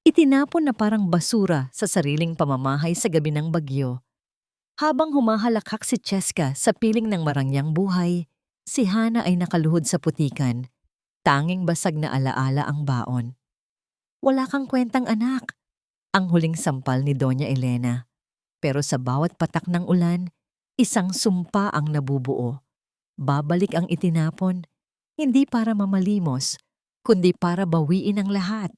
Itinapon na parang basura sa sariling pamamahay sa gabi ng bagyo. Habang humahalakhak si Cheska sa piling ng marangyang buhay, si Hana ay nakaluhod sa putikan. Tanging basag na alaala ang baon. Wala kang kwentang anak, ang huling sampal ni Doña Elena. Pero sa bawat patak ng ulan, isang sumpa ang nabubuo. Babalik ang itinapon, hindi para mamalimos, kundi para bawiin ang lahat.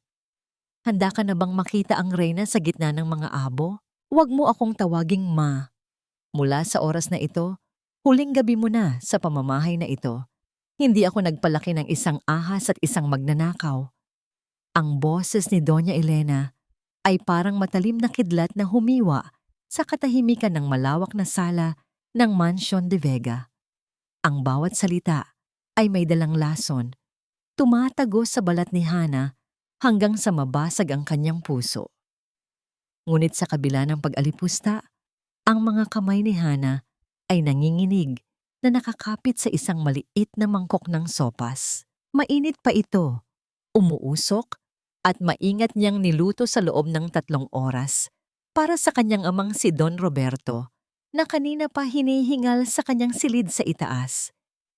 Handa ka na bang makita ang reyna sa gitna ng mga abo? Huwag mo akong tawaging ma. Mula sa oras na ito, huling gabi mo na sa pamamahay na ito. Hindi ako nagpalaki ng isang ahas at isang magnanakaw. Ang boses ni Doña Elena ay parang matalim na kidlat na humiwa sa katahimikan ng malawak na sala ng Mansion de Vega. Ang bawat salita ay may dalang lason, tumatago sa balat ni Hana hanggang sa mabasag ang kanyang puso. Ngunit sa kabila ng pag-alipusta, ang mga kamay ni Hana ay nanginginig na nakakapit sa isang maliit na mangkok ng sopas. Mainit pa ito, umuusok, at maingat niyang niluto sa loob ng 3 oras para sa kanyang amang si Don Roberto na kanina pa hinihingal sa kanyang silid sa itaas.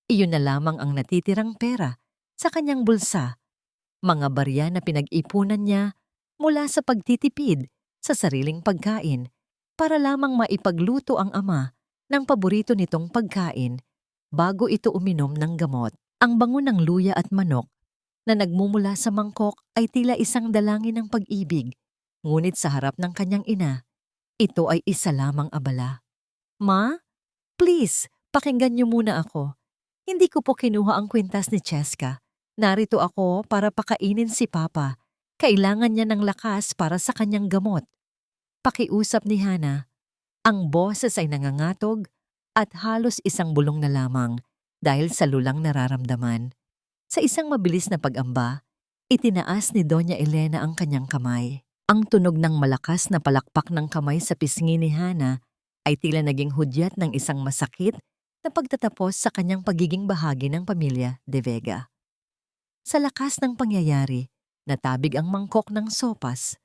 Iyon na lamang ang natitirang pera sa kanyang bulsa, mga barya na pinag-ipunan niya mula sa pagtitipid sa sariling pagkain para lamang maipagluto ang ama ng paborito nitong pagkain bago ito uminom ng gamot. Ang bango ng luya at manok na nagmumula sa mangkok ay tila isang dalangin ng pag-ibig, ngunit sa harap ng kanyang ina, ito ay isa lamang abala. Ma, please, pakinggan niyo muna ako. Hindi ko po kinuha ang kwintas ni Cheska. Narito ako para pakainin si Papa. Kailangan niya ng lakas para sa kanyang gamot. Pakiusap ni Hana. Ang boses ay nangangatog at halos isang bulong na lamang dahil sa lulang nararamdaman. Sa isang mabilis na pag-amba, itinaas ni Doña Elena ang kanyang kamay. Ang tunog ng malakas na palakpak ng kamay sa pisngi ni Hana ay tila naging hudyat ng isang masakit na pagtatapos sa kanyang pagiging bahagi ng pamilya de Vega. Sa lakas ng pangyayari, natabig ang mangkok ng sopas.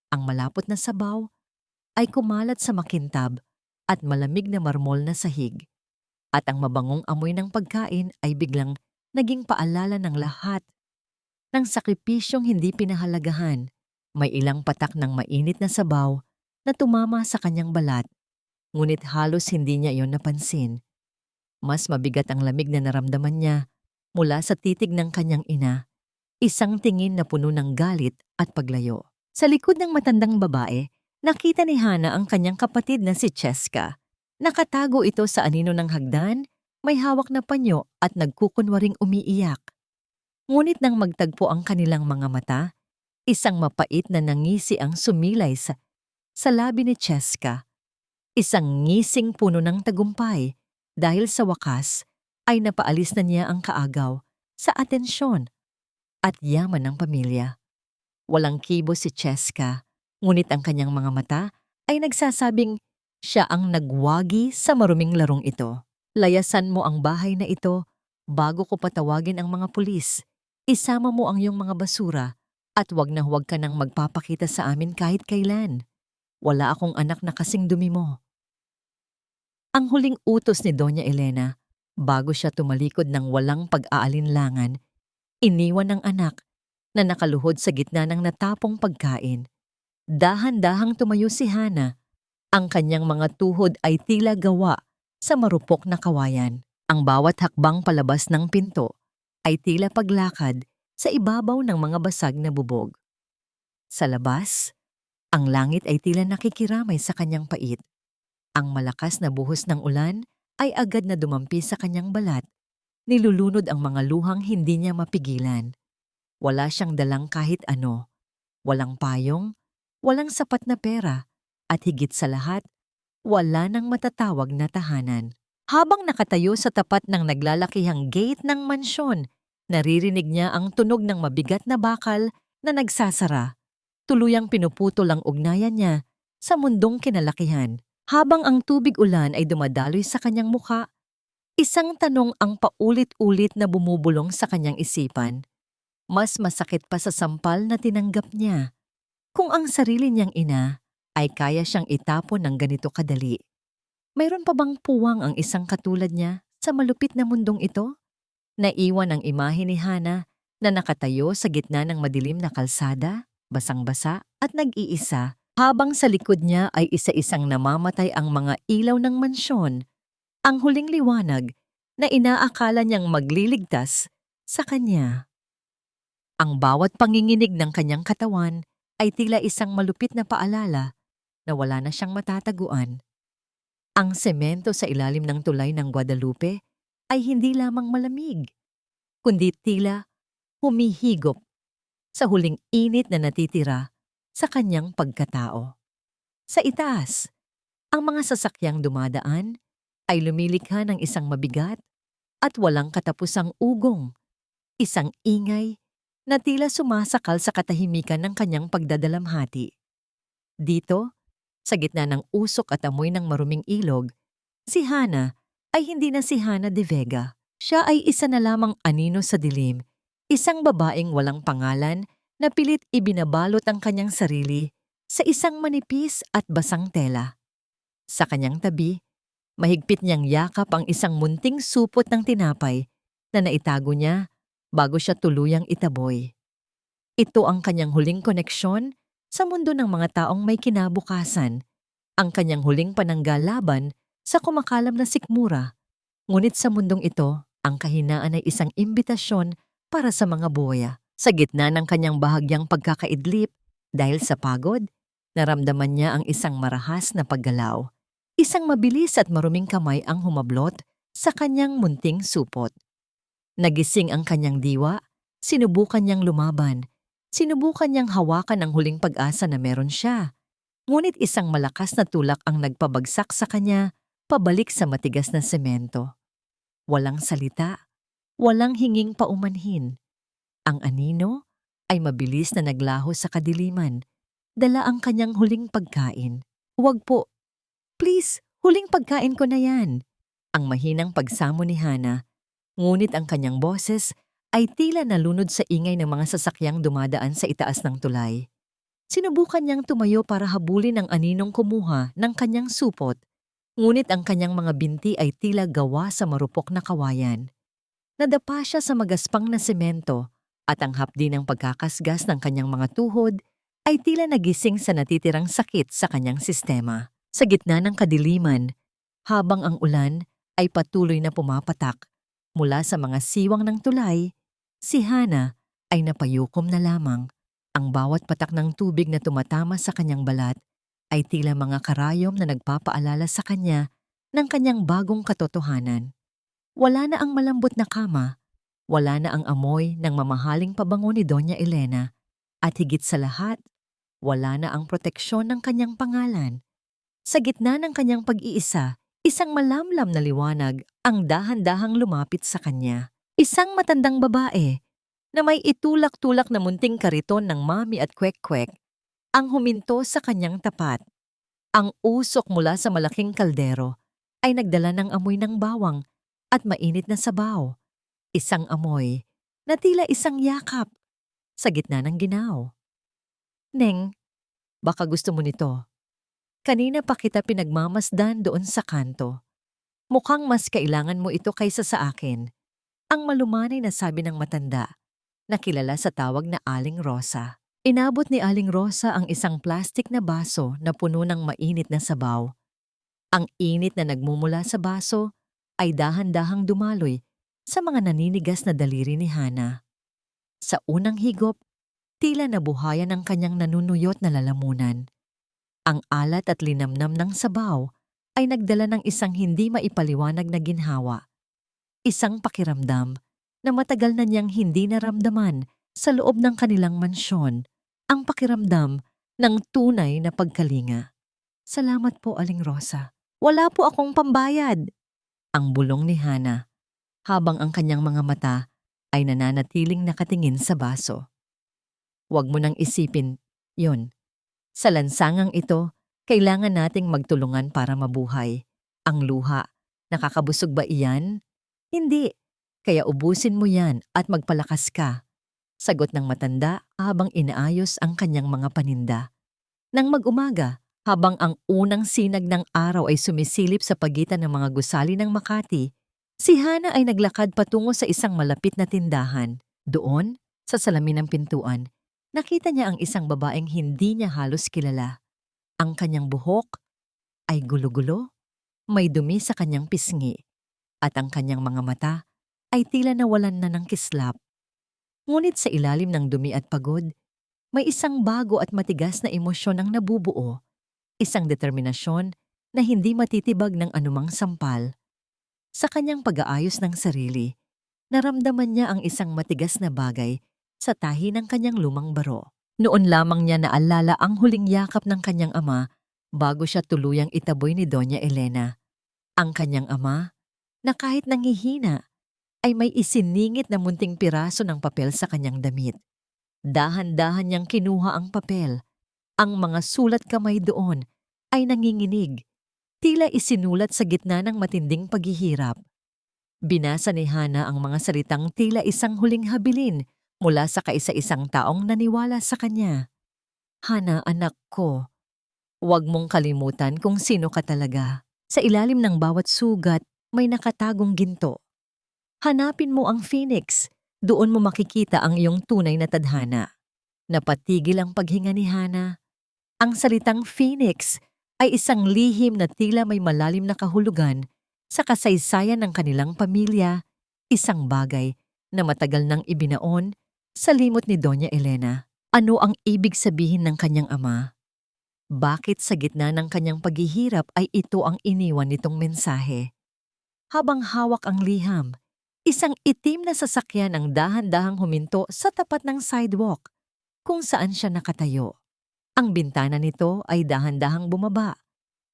Ang malapot na sabaw ay kumalat sa makintab at malamig na marmol na sahig. At ang mabangong amoy ng pagkain ay biglang naging paalala ng lahat ng sakripisyong hindi pinahalagahan. May ilang patak ng mainit na sabaw na tumama sa kanyang balat, ngunit halos hindi niya iyon napansin. Mas mabigat ang lamig na naramdaman niya mula sa titig ng kanyang ina, isang tingin na puno ng galit at paglayo. Sa likod ng matandang babae, nakita ni Hana ang kanyang kapatid na si Cheska. Nakatago ito sa anino ng hagdan, may hawak na panyo at nagkukunwaring umiiyak. Ngunit nang magtagpo ang kanilang mga mata, isang mapait na nangisi ang sumilay sa labi ni Cheska. Isang ngising puno ng tagumpay dahil sa wakas ay napaalis na niya ang kaagaw sa atensyon at yaman ng pamilya. Walang kibo si Cheska, ngunit ang kanyang mga mata ay nagsasabing siya ang nagwagi sa maruming larong ito. Layasan mo ang bahay na ito bago ko patawagin ang mga pulis. Isama mo ang iyong mga basura at huwag na huwag ka nang magpapakita sa amin kahit kailan. Wala akong anak na kasing dumi mo. Ang huling utos ni Doña Elena, bago siya tumalikod ng walang pag-aalinlangan, iniwan ng anak na nakaluhod sa gitna ng natapong pagkain. Dahan-dahang tumayo si Hana. Ang kanyang mga tuhod ay tila gawa sa marupok na kawayan. Ang bawat hakbang palabas ng pinto ay tila paglakad sa ibabaw ng mga basag na bubog. Sa labas, ang langit ay tila nakikiramay sa kanyang pait. Ang malakas na buhos ng ulan ay agad na dumampi sa kanyang balat. Nilulunod ang mga luhang hindi niya mapigilan. Wala siyang dalang kahit ano. Walang payong, walang sapat na pera, at higit sa lahat, wala nang matatawag na tahanan. Habang nakatayo sa tapat ng naglalakihang gate ng mansyon, naririnig niya ang tunog ng mabigat na bakal na nagsasara. Tuluyang pinuputol ang ugnayan niya sa mundong kinalakihan. Habang ang tubig ulan ay dumadaloy sa kanyang mukha, isang tanong ang paulit-ulit na bumubulong sa kanyang isipan. Mas masakit pa sa sampal na tinanggap niya. Kung ang sarili niyang ina ay kaya siyang itapon ng ganito kadali, mayroon pa bang puwang ang isang katulad niya sa malupit na mundong ito? Naiwan ang imahe ni Hana na nakatayo sa gitna ng madilim na kalsada, basang-basa at nag-iisa, habang sa likod niya ay isa-isang namamatay ang mga ilaw ng mansyon, ang huling liwanag na inaakala niyang magliligtas sa kanya. Ang bawat panginginig ng kanyang katawan ay tila isang malupit na paalala na wala na siyang matataguan. Ang semento sa ilalim ng tulay ng Guadalupe ay hindi lamang malamig, kundi tila humihigop sa huling init na natitira sa kanyang pagkatao. Sa itaas, ang mga sasakyang dumadaan ay lumilikha ng isang mabigat at walang katapusang ugong, isang ingay na tila sumasakal sa katahimikan ng kanyang pagdadalamhati. Dito, sa gitna ng usok at amoy ng maruming ilog, si Hana ay hindi na si Hana de Vega. Siya ay isa na lamang anino sa dilim, isang babaeng walang pangalan na pilit ibinabalot ang kanyang sarili sa isang manipis at basang tela. Sa kanyang tabi, mahigpit niyang yakap ang isang munting supot ng tinapay na naitago niya bago siya tuluyang itaboy. Ito ang kanyang huling koneksyon sa mundo ng mga taong may kinabukasan, ang kanyang huling pananggalaban sa kumakalam na sikmura. Ngunit sa mundong ito, ang kahinaan ay isang imbitasyon para sa mga buwaya. Sa gitna ng kanyang bahagyang pagkakaidlip, dahil sa pagod, naramdaman niya ang isang marahas na paggalaw. Isang mabilis at maruming kamay ang humablot sa kanyang munting supot. Nagising ang kanyang diwa, sinubukan niyang lumaban, sinubukan niyang hawakan ang huling pag-asa na meron siya. Ngunit isang malakas na tulak ang nagpabagsak sa kanya pabalik sa matigas na semento. Walang salita, walang hinging paumanhin. Ang anino ay mabilis na naglaho sa kadiliman, dala ang kanyang huling pagkain. "Huwag po, please, huling pagkain ko na yan." Ang mahinang pagsamo ni Hana, ngunit ang kanyang boses ay tila nalunod sa ingay ng mga sasakyang dumadaan sa itaas ng tulay. Sinubukan niyang tumayo para habulin ang aninong kumuha ng kanyang supot, ngunit ang kanyang mga binti ay tila gawa sa marupok na kawayan. Nadapa siya sa magaspang na semento at ang hapdi ng pagkakasgas ng kanyang mga tuhod ay tila nagising sa natitirang sakit sa kanyang sistema. Sa gitna ng kadiliman, habang ang ulan ay patuloy na pumapatak mula sa mga siwang ng tulay, si Hana ay napayukom na lamang. Ang bawat patak ng tubig na tumatama sa kanyang balat ay tila mga karayom na nagpapaalala sa kanya ng kanyang bagong katotohanan. Wala na ang malambot na kama, wala na ang amoy ng mamahaling pabango ni Doña Elena, at higit sa lahat, wala na ang proteksyon ng kanyang pangalan. Sa gitna ng kanyang pag-iisa, isang malamlam na liwanag ang dahan-dahang lumapit sa kanya. Isang matandang babae na may itulak-tulak na munting kariton ng mami at kwek-kwek ang huminto sa kanyang tapat. Ang usok mula sa malaking kaldero ay nagdala ng amoy ng bawang at mainit na sabaw. Isang amoy na tila isang yakap sa gitna ng ginaw. "Neng, baka gusto mo nito. Kanina pa kita pinagmamasdan doon sa kanto. Mukhang mas kailangan mo ito kaysa sa akin." Ang malumanay na sabi ng matanda, na kilala sa tawag na Aling Rosa. Inabot ni Aling Rosa ang isang plastik na baso na puno ng mainit na sabaw. Ang init na nagmumula sa baso ay dahan-dahang dumaloy sa mga naninigas na daliri ni Hana. Sa unang higop, tila nabuhayan ang kanyang nanunuyot na lalamunan. Ang alat at linamnam ng sabaw ay nagdala ng isang hindi maipaliwanag na ginhawa. Isang pakiramdam na matagal na niyang hindi naramdaman sa loob ng kanilang mansyon, ang pakiramdam ng tunay na pagkalinga. "Salamat po, Aling Rosa. Wala po akong pambayad," ang bulong ni Hana, habang ang kanyang mga mata ay nananatiling nakatingin sa baso. "Huwag mo nang isipin yon. Sa lansangang ito, kailangan nating magtulungan para mabuhay. Ang luha, nakakabusog ba iyan? Hindi. Kaya ubusin mo yan at magpalakas ka. Sagot ng matanda habang inaayos ang kanyang mga paninda. Nang mag-umaga, habang ang unang sinag ng araw ay sumisilip sa pagitan ng mga gusali ng Makati, si Hana ay naglakad patungo sa isang malapit na tindahan. Doon, sa salamin ng pintuan, nakita niya ang isang babaeng hindi niya halos kilala. Ang kanyang buhok ay gulo-gulo, may dumi sa kanyang pisngi, at ang kanyang mga mata ay tila nawalan na ng kislap. Ngunit sa ilalim ng dumi at pagod, may isang bago at matigas na emosyon ang nabubuo, isang determinasyon na hindi matitibag ng anumang sampal. Sa kanyang pag-aayos ng sarili, naramdaman niya ang isang matigas na bagay sa tahi ng kanyang lumang baro. Noon lamang niya naalala ang huling yakap ng kanyang ama bago siya tuluyang itaboy ni Doña Elena. Ang kanyang ama, na kahit nanghihina, ay may isiningit na munting piraso ng papel sa kanyang damit. Dahan-dahan niyang kinuha ang papel. Ang mga sulat kamay doon ay nanginginig, tila isinulat sa gitna ng matinding paghihirap. Binasa ni Hana ang mga salitang tila isang huling habilin mula sa kaisa-isang taong naniwala sa kanya. Hana, anak ko, huwag mong kalimutan kung sino ka talaga. Sa ilalim ng bawat sugat, may nakatagong ginto. Hanapin mo ang Phoenix. Doon mo makikita ang iyong tunay na tadhana. Napatigil ang paghinga ni Hana. Ang salitang Phoenix ay isang lihim na tila may malalim na kahulugan sa kasaysayan ng kanilang pamilya, isang bagay na matagal nang ibinaon sa limot ni Doña Elena. Ano ang ibig sabihin ng kanyang ama? Bakit sa gitna ng kanyang paghihirap ay ito ang iniwan nitong mensahe? Habang hawak ang liham, isang itim na sasakyan ang dahan-dahang huminto sa tapat ng sidewalk kung saan siya nakatayo. Ang bintana nito ay dahan-dahang bumaba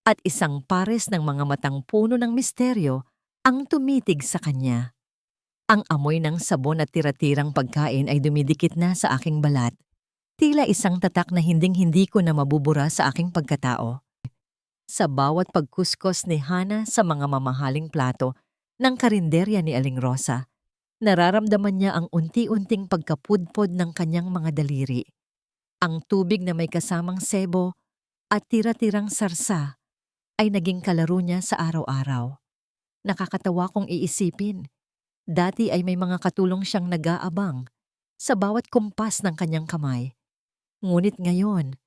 at isang pares ng mga matang puno ng misteryo ang tumitig sa kanya. Ang amoy ng sabon at tira-tirang pagkain ay dumidikit na sa aking balat. Tila isang tatak na hinding-hindi ko na mabubura sa aking pagkatao. Sa bawat pagkuskos ni Hana sa mga mamahaling plato ng karinderya ni Aling Rosa, nararamdaman niya ang unti-unting pagkapudpod ng kanyang mga daliri. Ang tubig na may kasamang sebo at tira-tirang sarsa ay naging kalaro niya sa araw-araw. Nakakatawa kung iisipin. Dati ay may mga katulong siyang nag-aabang sa bawat kumpas ng kanyang kamay. Ngunit ngayon,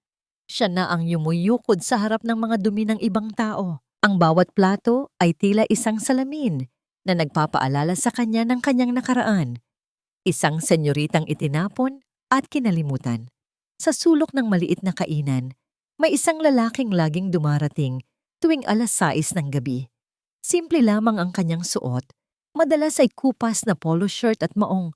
siya na ang yumuyukod sa harap ng mga dumi ng ibang tao. Ang bawat plato ay tila isang salamin na nagpapaalala sa kanya ng kanyang nakaraan. Isang senyoritang itinapon at kinalimutan. Sa sulok ng maliit na kainan, may isang lalaking laging dumarating tuwing 6:00 ng gabi. Simple lamang ang kanyang suot. Madalas ay kupas na polo shirt at maong,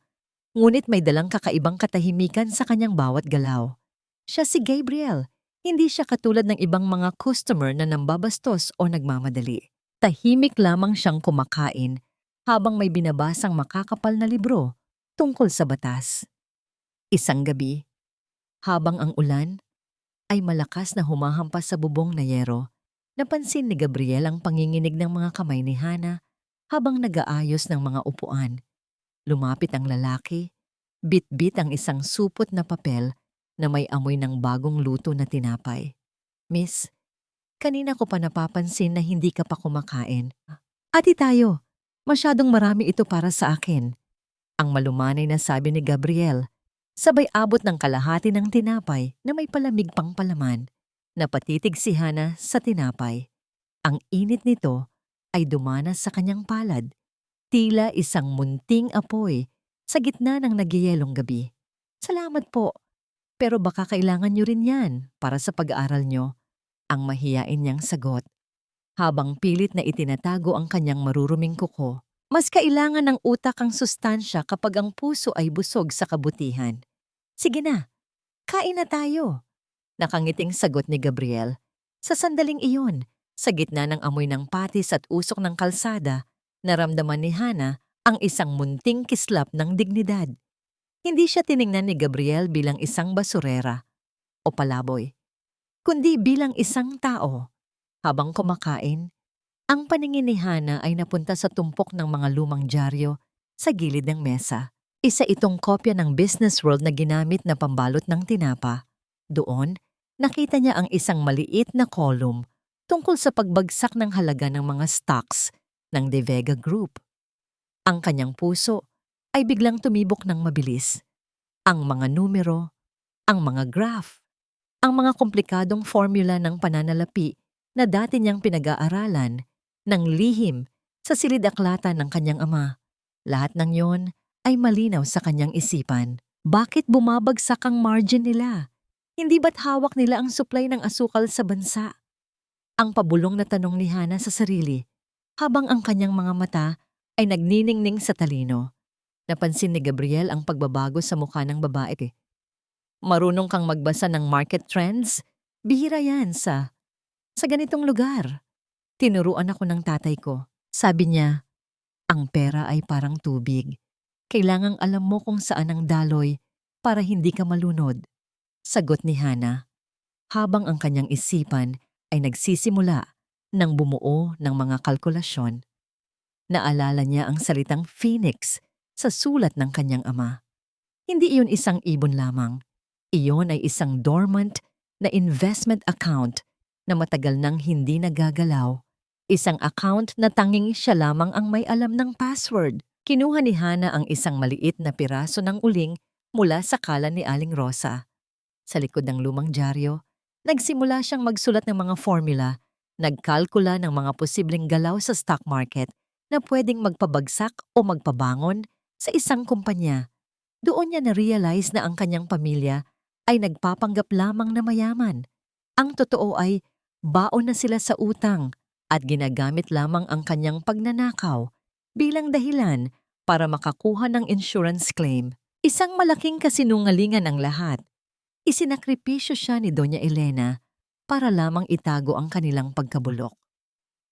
ngunit may dalang kakaibang katahimikan sa kanyang bawat galaw. Siya si Gabriel. Hindi siya katulad ng ibang mga customer na nambabastos o nagmamadali. Tahimik lamang siyang kumakain habang may binabasang makakapal na libro tungkol sa batas. Isang gabi, habang ang ulan ay malakas na humahampas sa bubong na yero, napansin ni Gabriel ang panginginig ng mga kamay ni Hana habang nag-aayos ng mga upuan. Lumapit ang lalaki, bit-bit ang isang supot na papel na may amoy ng bagong luto na tinapay. Miss, kanina ko pa napapansin na hindi ka pa kumakain. Ati tayo, masyadong marami ito para sa akin. Ang malumanay na sabi ni Gabriel, sabay abot ng kalahati ng tinapay na may palamig pang palaman. Napatitig si Hana sa tinapay. Ang init nito ay dumanas sa kanyang palad, tila isang munting apoy sa gitna ng nagyayelong gabi. Salamat po. Pero baka kailangan nyo rin yan para sa pag-aaral nyo, ang mahiyain niyang sagot. Habang pilit na itinatago ang kanyang maruruming kuko, mas kailangan ng utak ang sustansya kapag ang puso ay busog sa kabutihan. Sige na, kain na tayo. Nakangiting sagot ni Gabriel. Sa sandaling iyon, sa gitna ng amoy ng patis at usok ng kalsada, naramdaman ni Hana ang isang munting kislap ng dignidad. Hindi siya tiningnan ni Gabriel bilang isang basurera o palaboy, kundi bilang isang tao. Habang kumakain, ang paningin ni Hana ay napunta sa tumpok ng mga lumang dyaryo sa gilid ng mesa. Isa itong kopya ng Business World na ginamit na pambalot ng tinapa. Doon, nakita niya ang isang maliit na column tungkol sa pagbagsak ng halaga ng mga stocks ng De Vega Group. Ang kanyang puso ay biglang tumibok ng mabilis. Ang mga numero, ang mga graph, ang mga komplikadong formula ng pananalapi na dati niyang pinag-aaralan ng lihim sa silid-aklatan ng kanyang ama. Lahat ng yon ay malinaw sa kanyang isipan. Bakit bumabagsak ang margin nila? Hindi ba't hawak nila ang supply ng asukal sa bansa? Ang pabulong na tanong ni Hana sa sarili, habang ang kanyang mga mata ay nagniningning sa talino. Napansin ni Gabriel ang pagbabago sa mukha ng babae. Marunong kang magbasa ng market trends? Bihira yan sa ganitong lugar. Tinuruan ako ng tatay ko. Sabi niya, ang pera ay parang tubig. Kailangang alam mo kung saan ang daloy para hindi ka malunod. Sagot ni Hana, habang ang kanyang isipan ay nagsisimula ng bumuo ng mga kalkulasyon. Naalala niya ang salitang phoenix sa sulat ng kanyang ama. Hindi iyon isang ibon lamang. Iyon ay isang dormant na investment account na matagal nang hindi nagagalaw. Isang account na tanging siya lamang ang may alam ng password. Kinuha ni Hana ang isang maliit na piraso ng uling mula sa kalan ni Aling Rosa. Sa likod ng lumang dyaryo, nagsimula siyang magsulat ng mga formula, nagkalkula ng mga posibleng galaw sa stock market na pwedeng magpabagsak o magpabangon sa isang kumpanya. Doon niya na-realize na ang kanyang pamilya ay nagpapanggap lamang na mayaman. Ang totoo ay baon na sila sa utang at ginagamit lamang ang kanyang pagnanakaw bilang dahilan para makakuha ng insurance claim. Isang malaking kasinungalingan ang lahat. Isinakripisyo siya ni Doña Elena para lamang itago ang kanilang pagkabulok.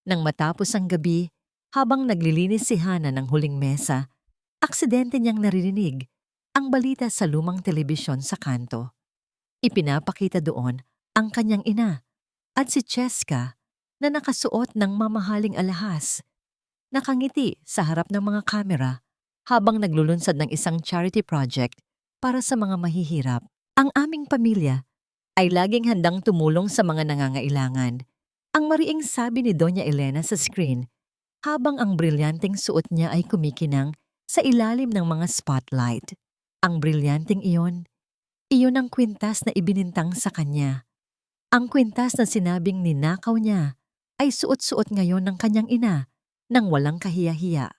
Nang matapos ang gabi, habang naglilinis si Hana ng huling mesa, aksidente niyang naririnig ang balita sa lumang telebisyon sa kanto. Ipinapakita doon ang kanyang ina at si Cheska na nakasuot ng mamahaling alahas. Nakangiti sa harap ng mga kamera habang naglulunsad ng isang charity project para sa mga mahihirap. Ang aming pamilya ay laging handang tumulong sa mga nangangailangan. Ang mariing sabi ni Doña Elena sa screen habang ang brilyanteng suot niya ay kumikinang sa ilalim ng mga spotlight. Ang brilyanteng iyon ang kwintas na ibinintang sa kanya. Ang kwintas na sinabing ninakaw niya ay suot-suot ngayon ng kanyang ina nang walang kahiya-hiya.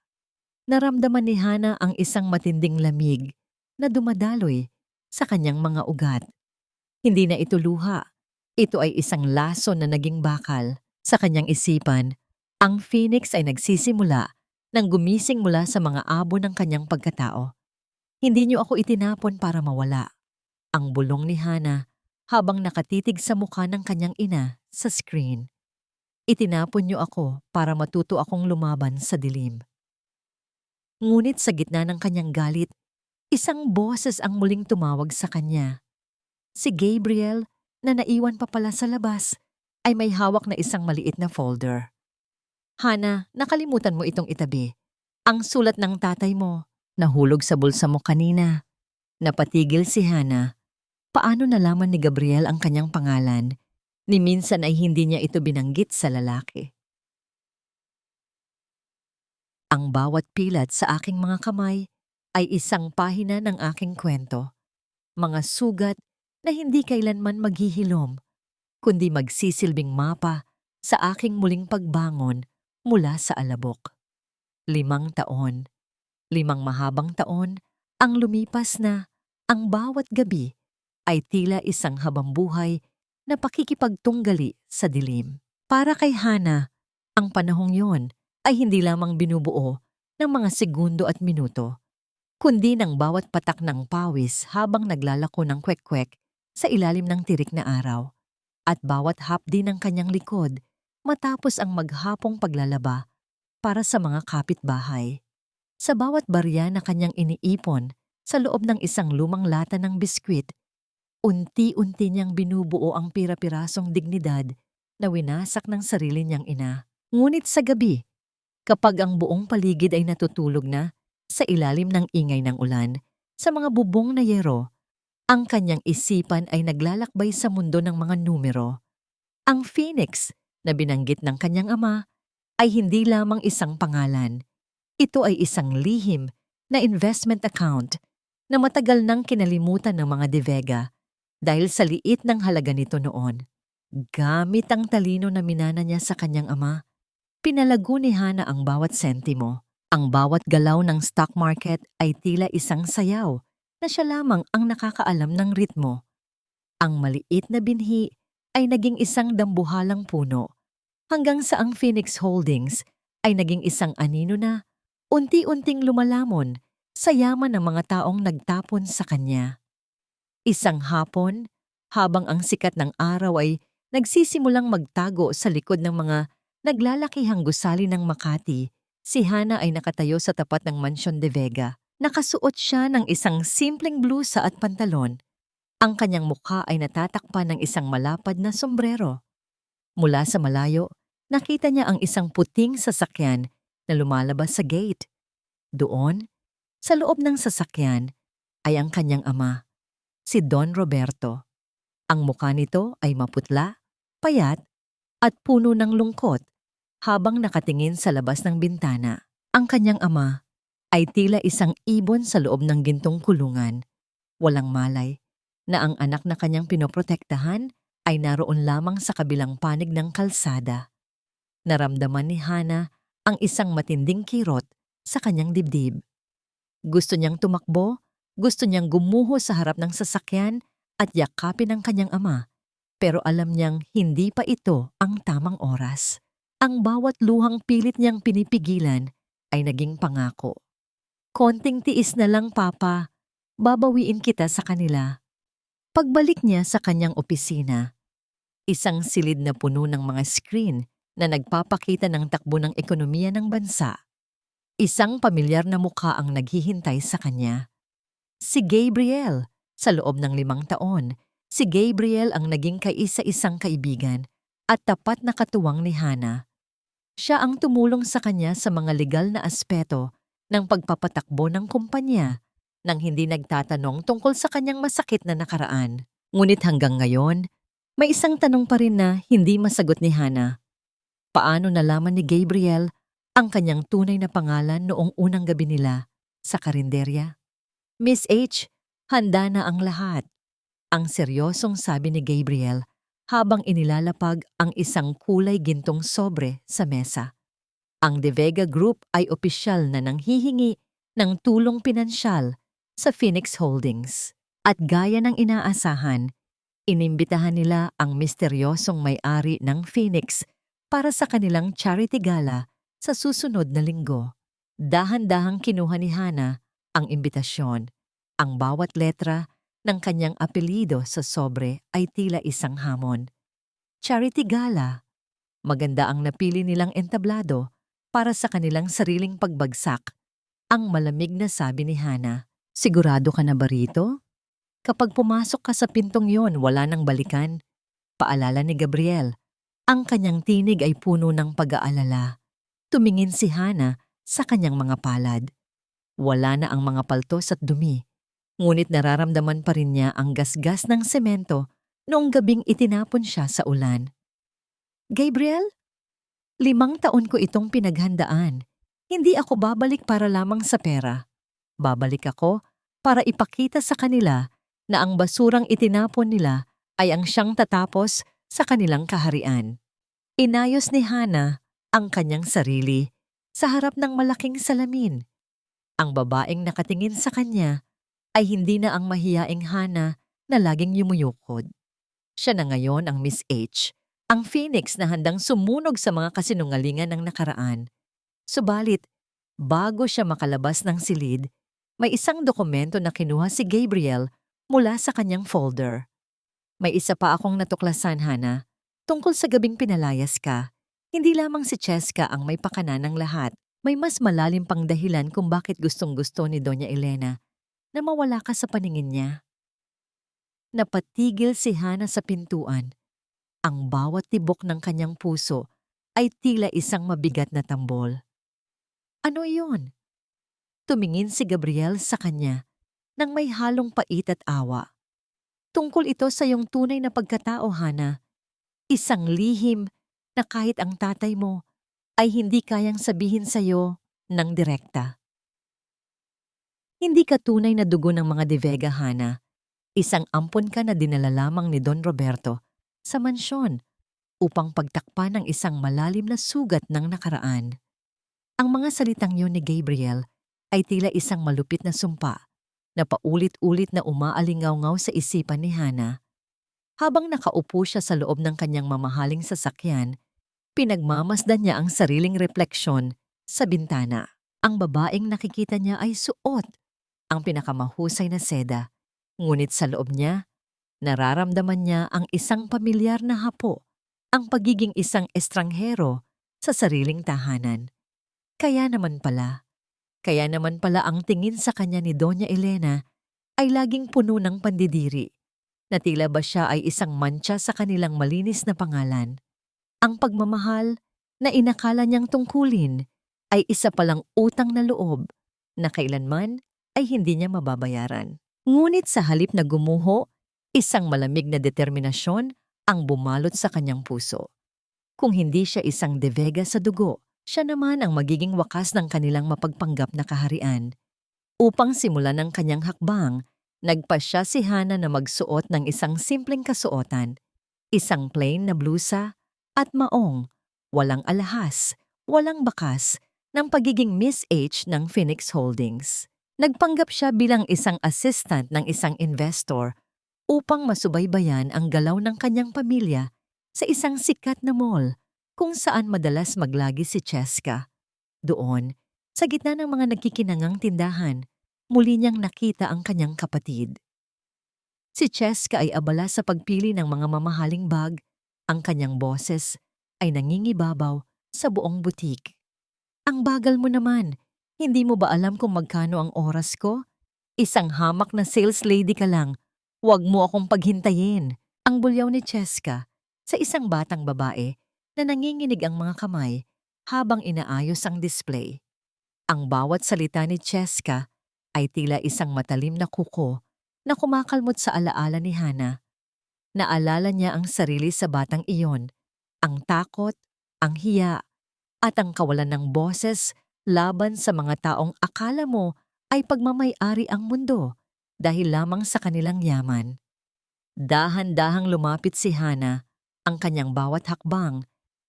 Naramdaman ni Hana ang isang matinding lamig na dumadaloy sa kanyang mga ugat. Hindi na ito luha. Ito ay isang laso na naging bakal. Sa kanyang isipan, ang phoenix ay nagsisimula nang gumising mula sa mga abo ng kanyang pagkatao. Hindi niyo ako itinapon para mawala. Ang bulong ni Hana habang nakatitig sa mukha ng kanyang ina sa screen. Itinapon niyo ako para matuto akong lumaban sa dilim. Ngunit sa gitna ng kanyang galit, isang boses ang muling tumawag sa kanya. Si Gabriel, na naiwan pa pala sa labas, ay may hawak na isang maliit na folder. Hana, nakalimutan mo itong itabi. Ang sulat ng tatay mo, nahulog sa bulsa mo kanina. Napatigil si Hana. Paano nalaman ni Gabriel ang kanyang pangalan? Ni minsan ay hindi niya ito binanggit sa lalaki. Ang bawat pilat sa aking mga kamay ay isang pahina ng aking kwento. Mga sugat na hindi kailanman maghihilom, kundi magsisilbing mapa sa aking muling pagbangon mula sa alabok. 5 taon, 5 mahabang taon ang lumipas na ang bawat gabi ay tila isang habambuhay na pakikipagtunggali sa dilim. Para kay Hana, ang panahong yon ay hindi lamang binubuo ng mga segundo at minuto, kundi ng bawat patak ng pawis habang naglalako ng kwek-kwek sa ilalim ng tirik na araw, at bawat hapdi ng kanyang likod matapos ang maghapong paglalaba para sa mga kapitbahay. Sa bawat barya na kanyang iniipon sa loob ng isang lumang lata ng biskwit, unti-unti niyang binubuo ang pira-pirasong dignidad na winasak ng sarili niyang ina. Ngunit sa gabi, kapag ang buong paligid ay natutulog na, Sa ilalim ng ingay ng ulan, sa mga bubong na yero, ang kanyang isipan ay naglalakbay sa mundo ng mga numero. Ang Phoenix na binanggit ng kanyang ama ay hindi lamang isang pangalan. Ito ay isang lihim na investment account na matagal nang kinalimutan ng mga De Vega dahil sa liit ng halaga nito noon. Gamit ang talino na minana niya sa kanyang ama, pinalago ni Hana ang bawat sentimo. Ang bawat galaw ng stock market ay tila isang sayaw na siya lamang ang nakakaalam ng ritmo. Ang maliit na binhi ay naging isang dambuhalang puno hanggang sa ang Phoenix Holdings ay naging isang anino na unti-unting lumalamon sa yaman ng mga taong nagtapon sa kanya. Isang hapon, habang ang sikat ng araw ay nagsisimulang magtago sa likod ng mga naglalakihang gusali ng Makati, si Hana ay nakatayo sa tapat ng Mansyon de Vega. Nakasuot siya ng isang simpleng blusa at pantalon. Ang kanyang mukha ay natatakpan ng isang malapad na sombrero. Mula sa malayo, nakita niya ang isang puting sasakyan na lumalabas sa gate. Doon, sa loob ng sasakyan, ay ang kanyang ama, si Don Roberto. Ang mukha nito ay maputla, payat, at puno ng lungkot habang nakatingin sa labas ng bintana. Ang kanyang ama ay tila isang ibon sa loob ng gintong kulungan. Walang malay na ang anak na kanyang pinoprotektahan ay naroon lamang sa kabilang panig ng kalsada. Naramdaman ni Hana ang isang matinding kirot sa kanyang dibdib. Gusto niyang tumakbo, gusto niyang gumuho sa harap ng sasakyan at yakapin ang kanyang ama, pero alam niyang hindi pa ito ang tamang oras. Ang bawat luhang pilit niyang pinipigilan ay naging pangako. Konting tiis na lang, Papa, babawiin kita sa kanila. Pagbalik niya sa kanyang opisina, isang silid na puno ng mga screen na nagpapakita ng takbo ng ekonomiya ng bansa. Isang pamilyar na mukha ang naghihintay sa kanya. Si Gabriel. Sa loob ng 5 taon, si Gabriel ang naging kaisa-isang kaibigan at tapat na katuwang ni Hana. Siya ang tumulong sa kanya sa mga legal na aspeto ng pagpapatakbo ng kumpanya nang hindi nagtatanong tungkol sa kanyang masakit na nakaraan. Ngunit hanggang ngayon, may isang tanong pa rin na hindi masagot ni Hana. Paano nalaman ni Gabriel ang kanyang tunay na pangalan noong unang gabi nila sa karinderya? Miss H, handa na ang lahat. Ang seryosong sabi ni Gabriel habang inilalapag ang isang kulay gintong sobre sa mesa. Ang De Vega Group ay opisyal na nanghihingi ng tulong pinansyal sa Phoenix Holdings. At gaya ng inaasahan, inimbitahan nila ang misteryosong may-ari ng Phoenix para sa kanilang charity gala sa susunod na linggo. Dahan-dahang kinuha ni Hana ang imbitasyon. Ang bawat letra ng kanyang apelyido sa sobre ay tila isang hamon. Charity gala. Maganda ang napili nilang entablado para sa kanilang sariling pagbagsak. Ang malamig na sabi ni Hana. Sigurado ka na ba rito? Kapag pumasok ka sa pintong yon, wala nang balikan. Paalala ni Gabriel. Ang kanyang tinig ay puno ng pag-aalala. Tumingin si Hana sa kanyang mga palad. Wala na ang mga paltos at dumi. Ngunit nararamdaman pa rin niya ang gasgas ng semento noong gabing itinapon siya sa ulan. Gabriel, 5 taon ko itong pinaghandaan. Hindi ako babalik para lamang sa pera. Babalik ako para ipakita sa kanila na ang basurang itinapon nila ay ang siyang tatapos sa kanilang kaharian. Inayos ni Hana ang kanyang sarili sa harap ng malaking salamin. Ang babaeng nakatingin sa kanya ay hindi na ang mahiyaing Hana na laging yumuyukod. Siya na ngayon ang Miss H, ang Phoenix na handang sumunog sa mga kasinungalingan ng nakaraan. Subalit, bago siya makalabas ng silid, may isang dokumento na kinuha si Gabriel mula sa kanyang folder. May isa pa akong natuklasan, Hana, tungkol sa gabing pinalayas ka. Hindi lamang si Cheska ang may pakana ng lahat. May mas malalim pang dahilan kung bakit gustong-gusto ni Doña Elena na mawala ka sa paningin niya. Napatigil si Hana sa pintuan. Ang bawat tibok ng kanyang puso ay tila isang mabigat na tambol. Ano iyon? Tumingin si Gabriel sa kanya nang may halong pait at awa. Tungkol ito sa iyong tunay na pagkatao, Hana. Isang lihim na kahit ang tatay mo ay hindi kayang sabihin sa iyo ng direkta. Hindi ka tunay na dugo ng mga De Vega, Hana. Isang ampon ka na dinala lamang ni Don Roberto sa mansyon upang pagtakpan ng isang malalim na sugat ng nakaraan. Ang mga salitang yon ni Gabriel ay tila isang malupit na sumpa na paulit-ulit na umaalingaw-ngaw sa isipan ni Hana. Habang nakaupo siya sa loob ng kanyang mamahaling sasakyan, pinagmamasdan niya ang sariling refleksyon sa bintana. Ang babaeng nakikita niya ay suot ang pinakamahusay na seda, ngunit sa loob niya, nararamdaman niya ang isang pamilyar na hapo, ang pagiging isang estranghero sa sariling tahanan. Kaya naman pala ang tingin sa kanya ni Doña Elena ay laging puno ng pandidiri, na tila ba siya ay isang mantsa sa kanilang malinis na pangalan. Ang pagmamahal na inakala niyang tungkulin ay isa palang utang na loob na kailanman ay hindi niya mababayaran. Ngunit sa halip na gumuho, isang malamig na determinasyon ang bumalot sa kanyang puso. Kung hindi siya isang De Vega sa dugo, siya naman ang magiging wakas ng kanilang mapagpanggap na kaharian. Upang simulan ang kanyang hakbang, nagpasya si Hana na magsuot ng isang simpleng kasuotan, isang plain na blusa at maong, walang alahas, walang bakas ng pagiging Miss H ng Phoenix Holdings. Nagpanggap siya bilang isang assistant ng isang investor upang masubaybayan ang galaw ng kanyang pamilya sa isang sikat na mall kung saan madalas maglagi si Cheska. Doon, sa gitna ng mga nagkikinangang tindahan, muli niyang nakita ang kanyang kapatid. Si Cheska ay abala sa pagpili ng mga mamahaling bag. Ang kanyang boses ay nangingibabaw sa buong butik. Ang bagal mo naman, hindi mo ba alam kung magkano ang oras ko? Isang hamak na sales lady ka lang, huwag mo akong paghintayin. Ang bulyaw ni Cheska sa isang batang babae na nanginginig ang mga kamay habang inaayos ang display. Ang bawat salita ni Cheska ay tila isang matalim na kuko na kumakalmot sa alaala ni Hana. Naalala niya ang sarili sa batang iyon, ang takot, ang hiya, at ang kawalan ng boses laban sa mga taong akala mo ay pagmamay-ari ang mundo dahil lamang sa kanilang yaman. Dahan-dahang lumapit si Hana, ang kanyang bawat hakbang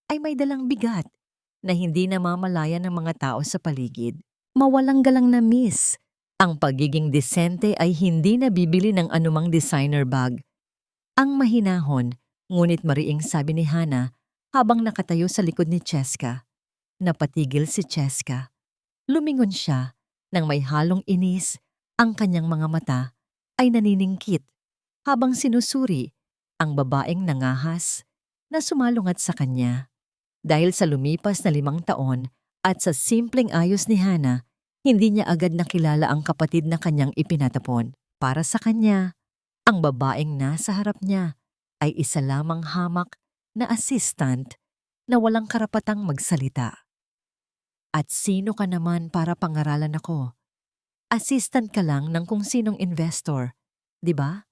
ay may dalang bigat na hindi namamalayan ng mga tao sa paligid. Mawalang galang na miss. Ang pagiging disente ay hindi nabibili ng anumang designer bag. Ang mahinahon, ngunit mariing sabi ni Hana habang nakatayo sa likod ni Cheska. Napatigil si Cheska. Lumingon siya nang may halong inis, ang kanyang mga mata ay naniningkit habang sinusuri ang babaeng nangahas na sumalungat sa kanya. Dahil sa lumipas na 5 taon at sa simpleng ayos ni Hana, hindi niya agad nakilala ang kapatid na kanyang ipinatapon. Para sa kanya, ang babaeng nasa harap niya ay isa lamang hamak na assistant na walang karapatang magsalita. At sino ka naman para pangaralan ako? Assistant ka lang ng kung sinong investor, di ba?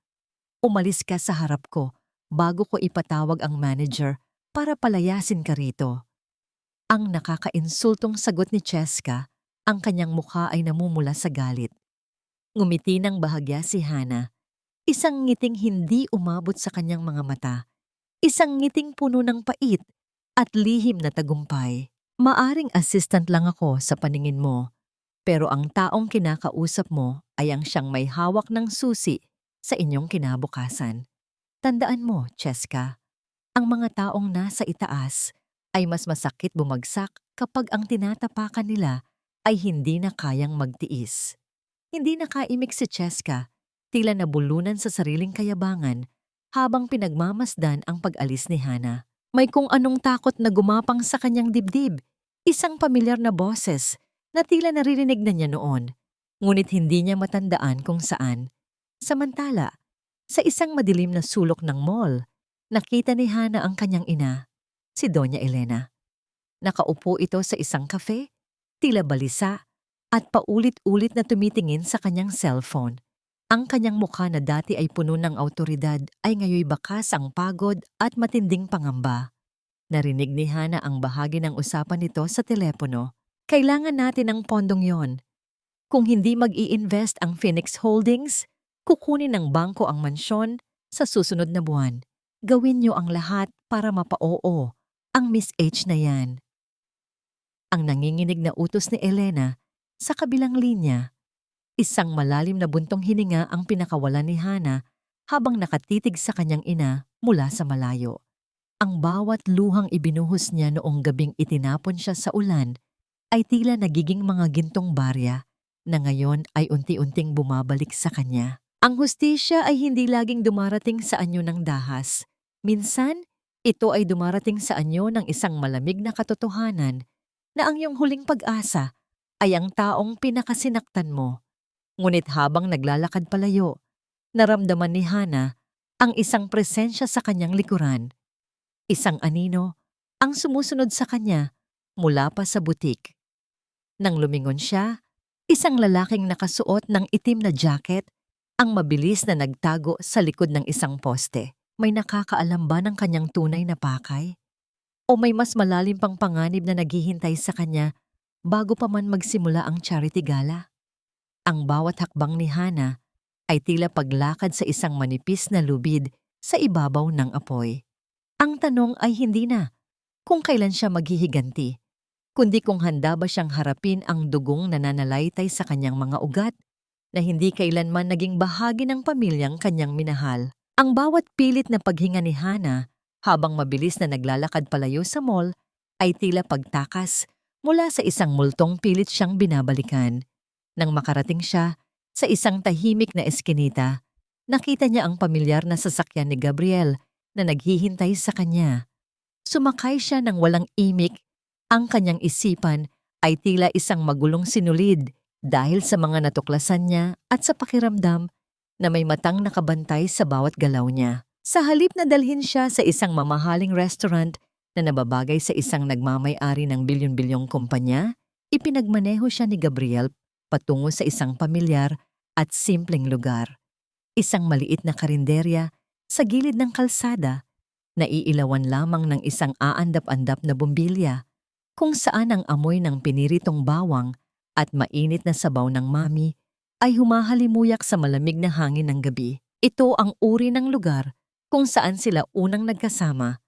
Umalis ka sa harap ko bago ko ipatawag ang manager para palayasin ka rito. Ang nakakainsultong sagot ni Cheska, ang kanyang mukha ay namumula sa galit. Ngumiti ng bahagya si Hana, isang ngiting hindi umabot sa kanyang mga mata, isang ngiting puno ng pait at lihim na tagumpay. Maaring assistant lang ako sa paningin mo, pero ang taong kinakausap mo ay ang siyang may hawak ng susi sa inyong kinabukasan. Tandaan mo, Cheska, ang mga taong nasa itaas ay mas masakit bumagsak kapag ang tinatapakan nila ay hindi na kayang magtiis. Hindi nakaimik si Cheska, tila nabulunan sa sariling kayabangan habang pinagmamasdan ang pag-alis ni Hana. May kung anong takot na gumapang sa kanyang dibdib, isang pamilyar na boses na tila naririnig na niya noon, ngunit hindi niya matandaan kung saan. Samantala, sa isang madilim na sulok ng mall, nakita ni Hana ang kanyang ina, si Doña Elena. Nakaupo ito sa isang kafe, tila balisa, at paulit-ulit na tumitingin sa kanyang cellphone. Ang kanyang mukha na dati ay puno ng awtoridad ay ngayoy bakas ang pagod at matinding pangamba. Narinig ni Hana ang bahagi ng usapan nito sa telepono. Kailangan natin ang pondong yon. Kung hindi mag-i-invest ang Phoenix Holdings, kukunin ng bangko ang mansyon sa susunod na buwan. Gawin niyo ang lahat para mapa-oo ang Miss H na yan. Ang nanginginig na utos ni Elena sa kabilang linya. Isang malalim na buntong hininga ang pinakawalan ni Hana habang nakatitig sa kanyang ina mula sa malayo. Ang bawat luhang ibinuhos niya noong gabing itinapon siya sa ulan ay tila nagiging mga gintong barya na ngayon ay unti-unting bumabalik sa kanya. Ang hustisya ay hindi laging dumarating sa anyo ng dahas. Minsan, ito ay dumarating sa anyo ng isang malamig na katotohanan na ang iyong huling pag-asa ay ang taong pinakasinaktan mo. Ngunit habang naglalakad palayo, naramdaman ni Hana ang isang presensya sa kanyang likuran. Isang anino ang sumusunod sa kanya mula pa sa butik. Nang lumingon siya, isang lalaking nakasuot ng itim na jacket ang mabilis na nagtago sa likod ng isang poste. May nakakaalam ba ng kanyang tunay na pakay? O may mas malalim pang panganib na naghihintay sa kanya bago pa man magsimula ang charity gala? Ang bawat hakbang ni Hana ay tila paglakad sa isang manipis na lubid sa ibabaw ng apoy. Ang tanong ay hindi na kung kailan siya maghihiganti, kundi kung handa ba siyang harapin ang dugong nananalaytay sa kanyang mga ugat na hindi kailanman naging bahagi ng pamilyang kanyang minahal. Ang bawat pilit na paghinga ni Hana habang mabilis na naglalakad palayo sa mall ay tila pagtakas mula sa isang multong pilit siyang binabalikan. Nang makarating siya sa isang tahimik na eskinita, nakita niya ang pamilyar na sasakyan ni Gabriel na naghihintay sa kanya. Sumakay siya ng walang imik, ang kanyang isipan ay tila isang magulong sinulid dahil sa mga natuklasan niya at sa pakiramdam na may matang nakabantay sa bawat galaw niya. Sa halip na dalhin siya sa isang mamahaling restaurant na nababagay sa isang nagmamay-ari ng bilyon-bilyong kumpanya, ipinagmaneho siya ni Gabriel patungo sa isang pamilyar at simpleng lugar. Isang maliit na karinderya sa gilid ng kalsada na iilawan lamang ng isang aandap-andap na bumbilya kung saan ang amoy ng piniritong bawang at mainit na sabaw ng mami ay humahalimuyak sa malamig na hangin ng gabi. Ito ang uri ng lugar kung saan sila unang nagkasama,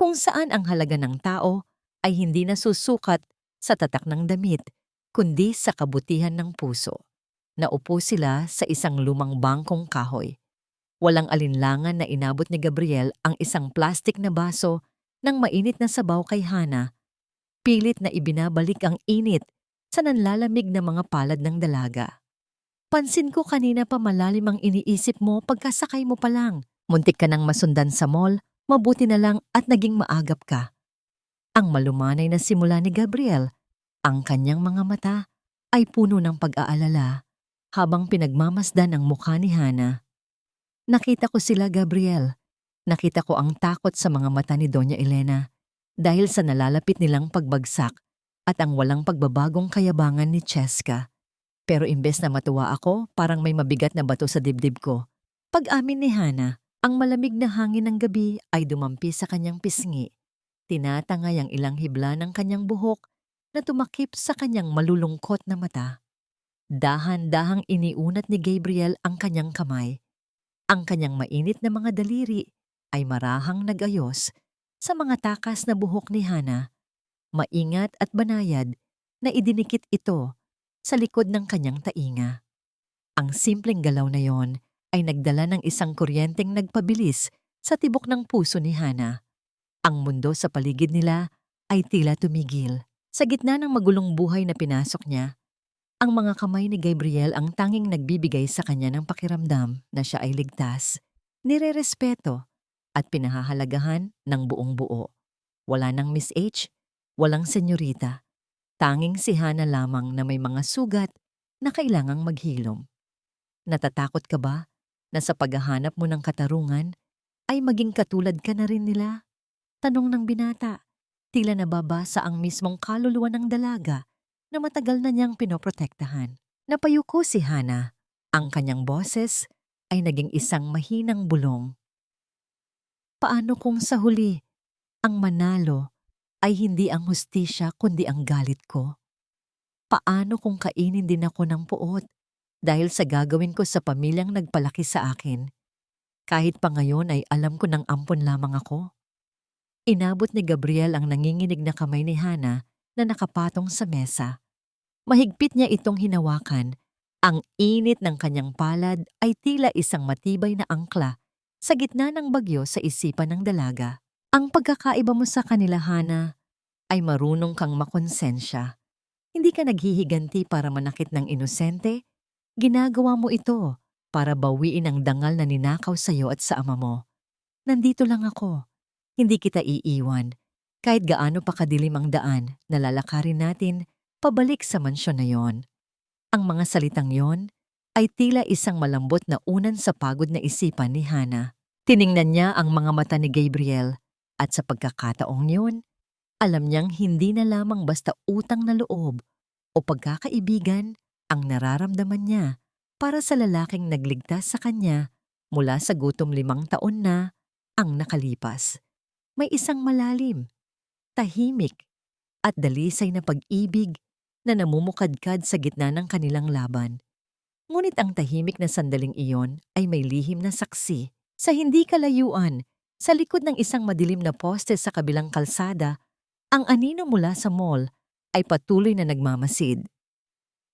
kung saan ang halaga ng tao ay hindi nasusukat sa tatak ng damit, kundi sa kabutihan ng puso. Naupo sila sa isang lumang bangkong kahoy. Walang alinlangan na inabot ni Gabriel ang isang plastik na baso ng mainit na sabaw kay Hana. Pilit na ibinabalik ang init sa nanlalamig na mga palad ng dalaga. Pansin ko kanina pa malalim ang iniisip mo pagkasakay mo pa lang. Muntik ka nang masundan sa mall, mabuti na lang at naging maagap ka. Ang malumanay na simula ni Gabriel. Ang kanyang mga mata ay puno ng pag-aalala habang pinagmamasdan ang mukha ni Hana. Nakita ko sila, Gabriel. Nakita ko ang takot sa mga mata ni Doña Elena dahil sa nalalapit nilang pagbagsak at ang walang pagbabagong kayabangan ni Cheska. Pero imbes na matuwa ako, parang may mabigat na bato sa dibdib ko. Pag-amin ni Hana, ang malamig na hangin ng gabi ay dumampi sa kanyang pisngi. Tinatangay ang ilang hibla ng kanyang buhok na tumakip sa kanyang malulungkot na mata. Dahan-dahang iniunat ni Gabriel ang kanyang kamay. Ang kanyang mainit na mga daliri ay marahang nag-ayos sa mga takas na buhok ni Hana. Maingat at banayad na idinikit ito sa likod ng kanyang tainga. Ang simpleng galaw na yon ay nagdala ng isang kuryenteng nagpabilis sa tibok ng puso ni Hana. Ang mundo sa paligid nila ay tila tumigil. Sa gitna ng magulong buhay na pinasok niya, ang mga kamay ni Gabriel ang tanging nagbibigay sa kanya ng pakiramdam na siya ay ligtas, nirerespeto at pinahahalagahan ng buong buo. Wala nang Miss H, walang senyorita. Tanging si Hana lamang na may mga sugat na kailangang maghilom. Natatakot ka ba na sa paghahanap mo ng katarungan ay maging katulad ka na rin nila? Tanong ng binata. Tila nababasa ang mismong kaluluwa ng dalaga na matagal na niyang pinoprotektahan. Napayuko si Hana. Ang kanyang boses ay naging isang mahinang bulong. Paano kung sa huli, ang manalo ay hindi ang hustisya kundi ang galit ko? Paano kung kainin din ako ng puot dahil sa gagawin ko sa pamilyang nagpalaki sa akin? Kahit pa ngayon ay alam ko ng ampon lamang ako. Inabot ni Gabriel ang nanginginig na kamay ni Hana na nakapatong sa mesa. Mahigpit niya itong hinawakan. Ang init ng kanyang palad ay tila isang matibay na angkla sa gitna ng bagyo sa isipan ng dalaga. Ang pagkakaiba mo sa kanila, Hana, ay marunong kang makonsensya. Hindi ka naghihiganti para manakit ng inosente. Ginagawa mo ito para bawiin ang dangal na ninakaw sa iyo at sa ama mo. Nandito lang ako. Hindi kita iiwan. Kahit gaano pa kadilim ang daan na lalakarin natin pabalik sa mansyon na yon. Ang mga salitang yon ay tila isang malambot na unan sa pagod na isipan ni Hana. Tiningnan niya ang mga mata ni Gabriel at sa pagkakataong yun, alam niyang hindi na lamang basta utang na loob o pagkakaibigan ang nararamdaman niya para sa lalaking nagligtas sa kanya mula sa gutom 5 taon na ang nakalipas. May isang malalim, tahimik at dalisay na pag-ibig na namumukadkad sa gitna ng kanilang laban. Ngunit ang tahimik na sandaling iyon ay may lihim na saksi. Sa hindi kalayuan, sa likod ng isang madilim na poste sa kabilang kalsada, ang anino mula sa mall ay patuloy na nagmamasid.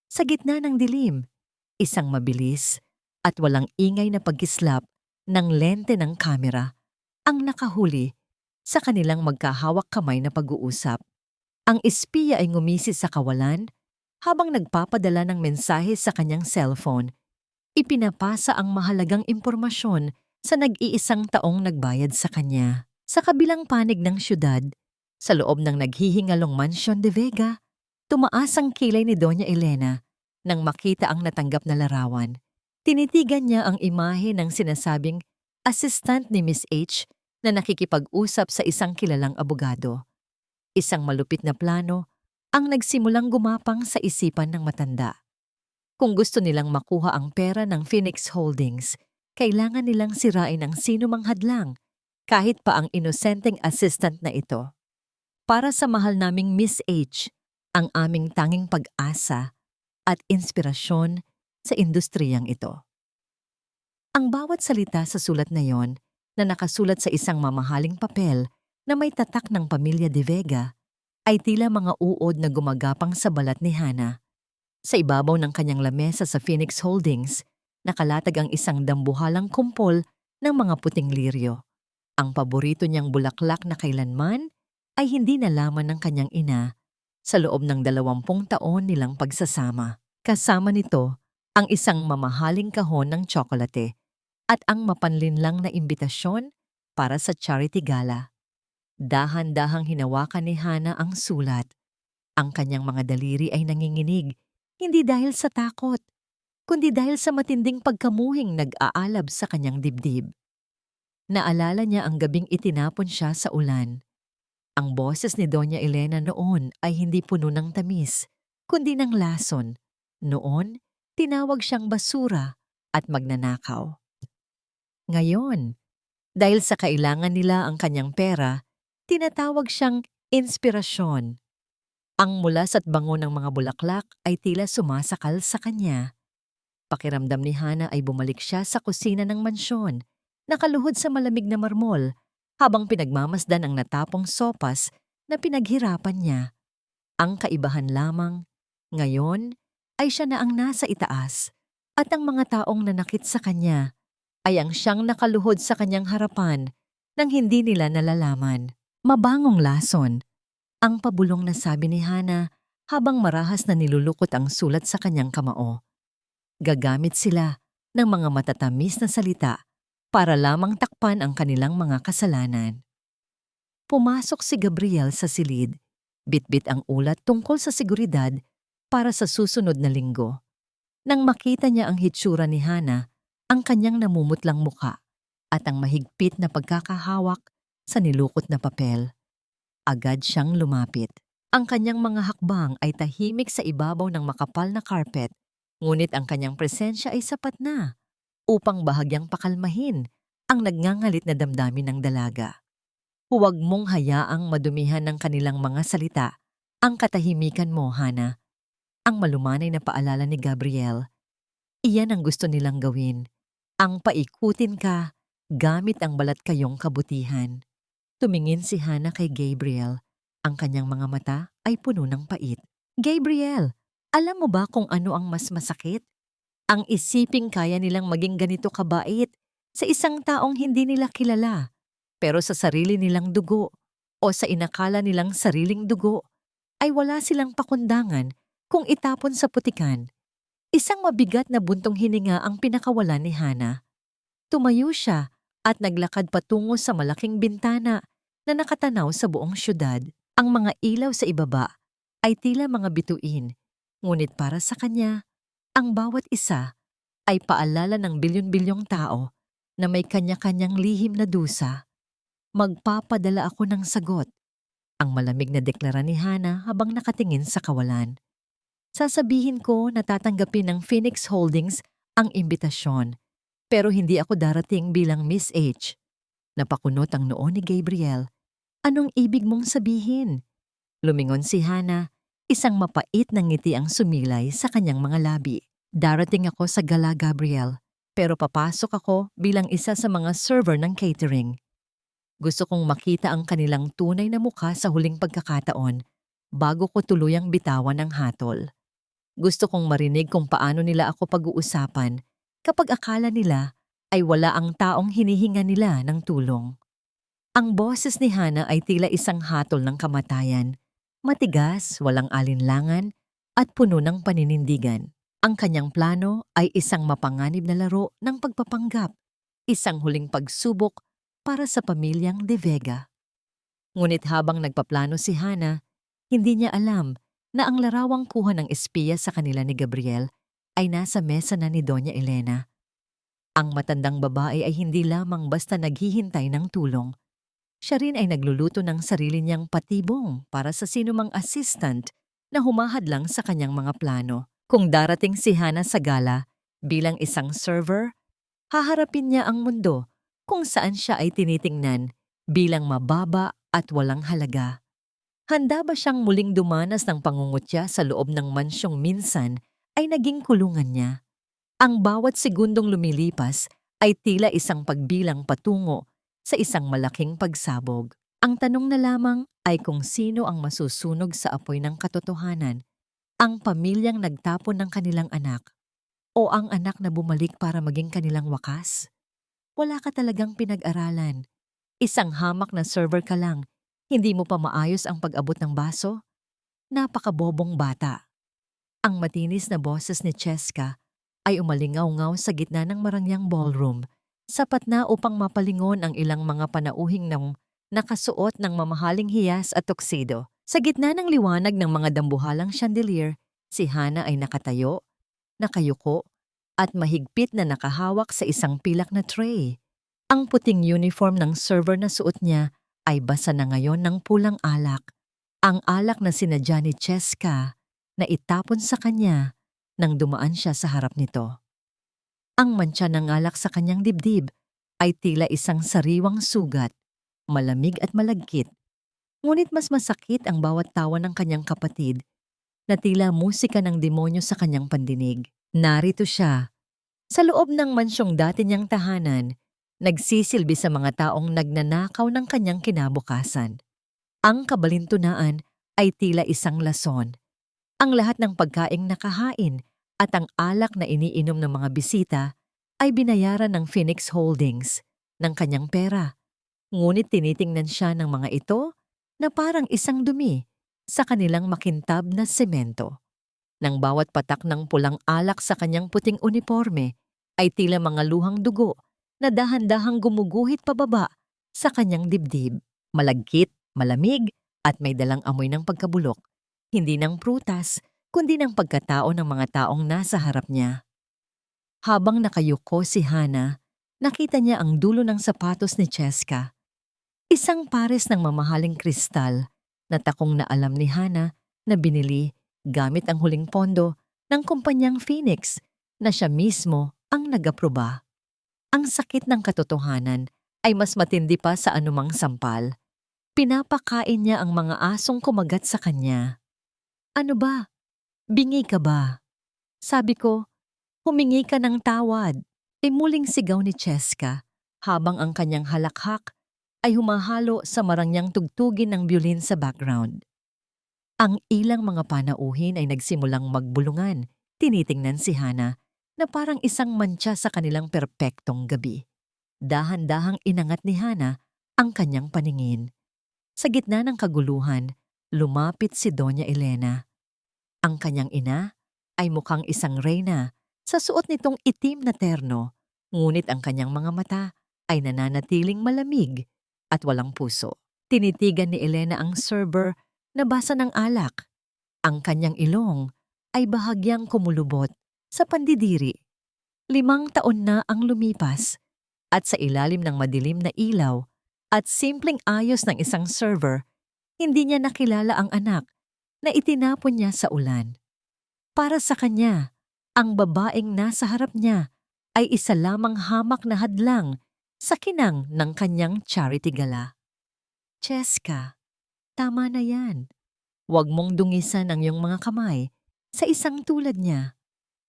Sa gitna ng dilim, isang mabilis at walang ingay na pagkislap ng lente ng kamera ang nakahuli sa kanilang magkahawak kamay na pag-uusap. Ang espiya ay ngumisi sa kawalan habang nagpapadala ng mensahe sa kanyang cellphone. Ipinapasa ang mahalagang impormasyon sa nag-iisang taong nagbayad sa kanya. Sa kabilang panig ng syudad, sa loob ng naghihingalong Mansion de Vega, tumaas ang kilay ni Doña Elena nang makita ang natanggap na larawan. Tinitigan niya ang imahe ng sinasabing assistant ni Miss H na nakikipag-usap sa isang kilalang abogado. Isang malupit na plano ang nagsimulang gumapang sa isipan ng matanda. Kung gusto nilang makuha ang pera ng Phoenix Holdings, kailangan nilang sirain ang sinumang hadlang, kahit pa ang inosenteng assistant na ito. Para sa mahal naming Miss H, ang aming tanging pag-asa at inspirasyon sa industriyang ito. Ang bawat salita sa sulat na yon na nakasulat sa isang mamahaling papel na may tatak ng pamilya de Vega ay tila mga uod na gumagapang sa balat ni Hana. Sa ibabaw ng kanyang lamesa sa Phoenix Holdings, nakalatag ang isang dambuhalang kumpol ng mga puting liryo. Ang paborito niyang bulaklak na kailanman ay hindi nalaman ng kanyang ina sa loob ng 20 taon nilang pagsasama. Kasama nito ang isang mamahaling kahon ng tsokolate at ang mapanlinlang na imbitasyon para sa charity gala. Dahan-dahang hinawakan ni Hana ang sulat. Ang kanyang mga daliri ay nanginginig, hindi dahil sa takot, kundi dahil sa matinding pagkamuhing nag-aalab sa kanyang dibdib. Naalala niya ang gabing itinapon siya sa ulan. Ang boses ni Doña Elena noon ay hindi puno ng tamis, kundi ng lason. Noon, tinawag siyang basura at magnanakaw. Ngayon, dahil sa kailangan nila ang kanyang pera, tinatawag siyang inspirasyon. Ang mulas at bango ng mga bulaklak ay tila sumasakal sa kanya. Pakiramdam ni Hana ay bumalik siya sa kusina ng mansyon, nakaluhod sa malamig na marmol, habang pinagmamasdan ang natapong sopas na pinaghirapan niya. Ang kaibahan lamang, ngayon ay siya na ang nasa itaas, at ang mga taong nanakit sa kanya ay ang siyang nakaluhod sa kanyang harapan nang hindi nila nalalaman. Mabangong lason, ang pabulong na sabi ni Hana habang marahas na nilulukot ang sulat sa kanyang kamao. Gagamit sila ng mga matatamis na salita para lamang takpan ang kanilang mga kasalanan. Pumasok si Gabriel sa silid, bitbit ang ulat tungkol sa seguridad para sa susunod na linggo. Nang makita niya ang hitsura ni Hana, ang kanyang namumutlang muka at ang mahigpit na pagkakahawak sa nilukot na papel, agad siyang lumapit. Ang kanyang mga hakbang ay tahimik sa ibabaw ng makapal na carpet, ngunit ang kanyang presensya ay sapat na upang bahagyang pakalmahin ang nagngangalit na damdamin ng dalaga. Huwag mong hayaang madumihan ng kanilang mga salita ang katahimikan mo, Hana. Ang malumanay na paalala ni Gabriel. Iyan ang gusto nilang gawin. Ang paikutin ka gamit ang balat kayong kabutihan. Tumingin si Hana kay Gabriel. Ang kanyang mga mata ay puno ng pait. Gabriel, alam mo ba kung ano ang mas masakit? Ang isiping kaya nilang maging ganito kabait sa isang taong hindi nila kilala, pero sa sarili nilang dugo o sa inakala nilang sariling dugo ay wala silang pakundangan kung itapon sa putikan. Isang mabigat na buntong hininga ang pinakawalan ni Hana. Tumayo siya at naglakad patungo sa malaking bintana na nakatanaw sa buong syudad. Ang mga ilaw sa ibaba ay tila mga bituin, ngunit para sa kanya, ang bawat isa ay paalala ng bilyon-bilyong tao na may kanya-kanyang lihim na dusa. Magpapadala ako ng sagot, ang malamig na deklara ni Hana habang nakatingin sa kawalan. Sasabihin ko na tatanggapin ng Phoenix Holdings ang imbitasyon, pero hindi ako darating bilang Miss H. Napakunot ang noo ni Gabriel. Anong ibig mong sabihin? Lumingon si Hana, isang mapait na ngiti ang sumilay sa kanyang mga labi. Darating ako sa gala, Gabriel, pero papasok ako bilang isa sa mga server ng catering. Gusto kong makita ang kanilang tunay na mukha sa huling pagkakataon bago ko tuluyang bitawan ang hatol. Gusto kong marinig kung paano nila ako pag-uusapan kapag akala nila ay wala ang taong hinihinga nila ng tulong. Ang boses ni Hana ay tila isang hatol ng kamatayan. Matigas, walang alinlangan, at puno ng paninindigan. Ang kanyang plano ay isang mapanganib na laro ng pagpapanggap, isang huling pagsubok para sa pamilyang De Vega. Ngunit habang nagpaplano si Hana, hindi niya alam na ang larawang kuha ng espiya sa kanila ni Gabriel ay nasa mesa na ni Doña Elena. Ang matandang babae ay hindi lamang basta naghihintay ng tulong. Siya rin ay nagluluto ng sarili niyang patibong para sa sinumang assistant na humahadlang sa kanyang mga plano. Kung darating si Hana sa gala bilang isang server, haharapin niya ang mundo kung saan siya ay tinitingnan bilang mababa at walang halaga. Handa ba siyang muling dumanas ng pangungutya sa loob ng mansyong minsan ay naging kulungan niya? Ang bawat segundong lumilipas ay tila isang pagbilang patungo sa isang malaking pagsabog. Ang tanong na lamang ay kung sino ang masusunog sa apoy ng katotohanan, ang pamilyang nagtapon ng kanilang anak o ang anak na bumalik para maging kanilang wakas. Wala ka talagang pinag-aralan. Isang hamak na server ka lang, hindi mo pa maayos ang pag-abot ng baso? Napakabobong bata. Ang matinis na boses ni Cheska ay umalingaw-ngaw sa gitna ng marangyang ballroom, sapat na upang mapalingon ang ilang mga panauhing ng nakasuot ng mamahaling hiyas at tuxedo. Sa gitna ng liwanag ng mga dambuhalang chandelier, si Hana ay nakatayo, nakayuko, at mahigpit na nakahawak sa isang pilak na tray. Ang puting uniform ng server na suot niya ay basa na ngayon ng pulang alak. Ang alak na sinadya ni Cheska na itapon sa kanya nang dumaan siya sa harap nito. Ang mantsa ng alak sa kanyang dibdib ay tila isang sariwang sugat, malamig at malagkit. Ngunit mas masakit ang bawat tawa ng kanyang kapatid na tila musika ng demonyo sa kanyang pandinig. Narito siya, sa loob ng mansyong dati niyang tahanan, nagsisilbi sa mga taong nagnanakaw ng kanyang kinabukasan. Ang kabalintunaan ay tila isang lason. Ang lahat ng pagkaing nakahain at ang alak na iniinom ng mga bisita ay binayaran ng Phoenix Holdings ng kanyang pera. Ngunit tinitingnan siya ng mga ito na parang isang dumi sa kanilang makintab na semento. Nang bawat patak ng pulang alak sa kanyang puting uniforme ay tila mga luhang dugo na dahan-dahang gumuguhit pababa sa kanyang dibdib. Malagkit, malamig at may dalang amoy ng pagkabulok. Hindi ng prutas, kundi ng pagkatao ng mga taong nasa harap niya. Habang nakayuko si Hana, nakita niya ang dulo ng sapatos ni Cheska. Isang pares ng mamahaling kristal Natakong na alam ni Hana na binili gamit ang huling pondo ng kumpanyang Phoenix na siya mismo ang nag-aproba. Ang sakit ng katotohanan ay mas matindi pa sa anumang sampal. Pinapakain niya ang mga asong kumagat sa kanya. Ano ba? Bingi ka ba? Sabi ko, humingi ka ng tawad. Muling sigaw ni Cheska habang ang kanyang halakhak ay humahalo sa marangyang tugtugin ng biolin sa background. Ang ilang mga panauhin ay nagsimulang magbulungan. Tinitingnan si Hana na parang isang mantsa sa kanilang perpektong gabi. Dahan-dahang inangat ni Hana ang kanyang paningin. Sa gitna ng kaguluhan, lumapit si Doña Elena. Ang kanyang ina ay mukhang isang reyna sa suot nitong itim na terno, ngunit ang kanyang mga mata ay nananatiling malamig at walang puso. Tinitigan ni Elena ang server na basa ng alak. Ang kanyang ilong ay bahagyang kumulubot sa pandidiri. 5 taon na ang lumipas at sa ilalim ng madilim na ilaw at simpleng ayos ng isang server, hindi niya nakilala ang anak na itinapon niya sa ulan. Para sa kanya, ang babaeng nasa harap niya ay isa lamang hamak na hadlang sa kinang ng kanyang charity gala. Cheska, tama na yan. Huwag mong dungisan ang iyong mga kamay sa isang tulad niya.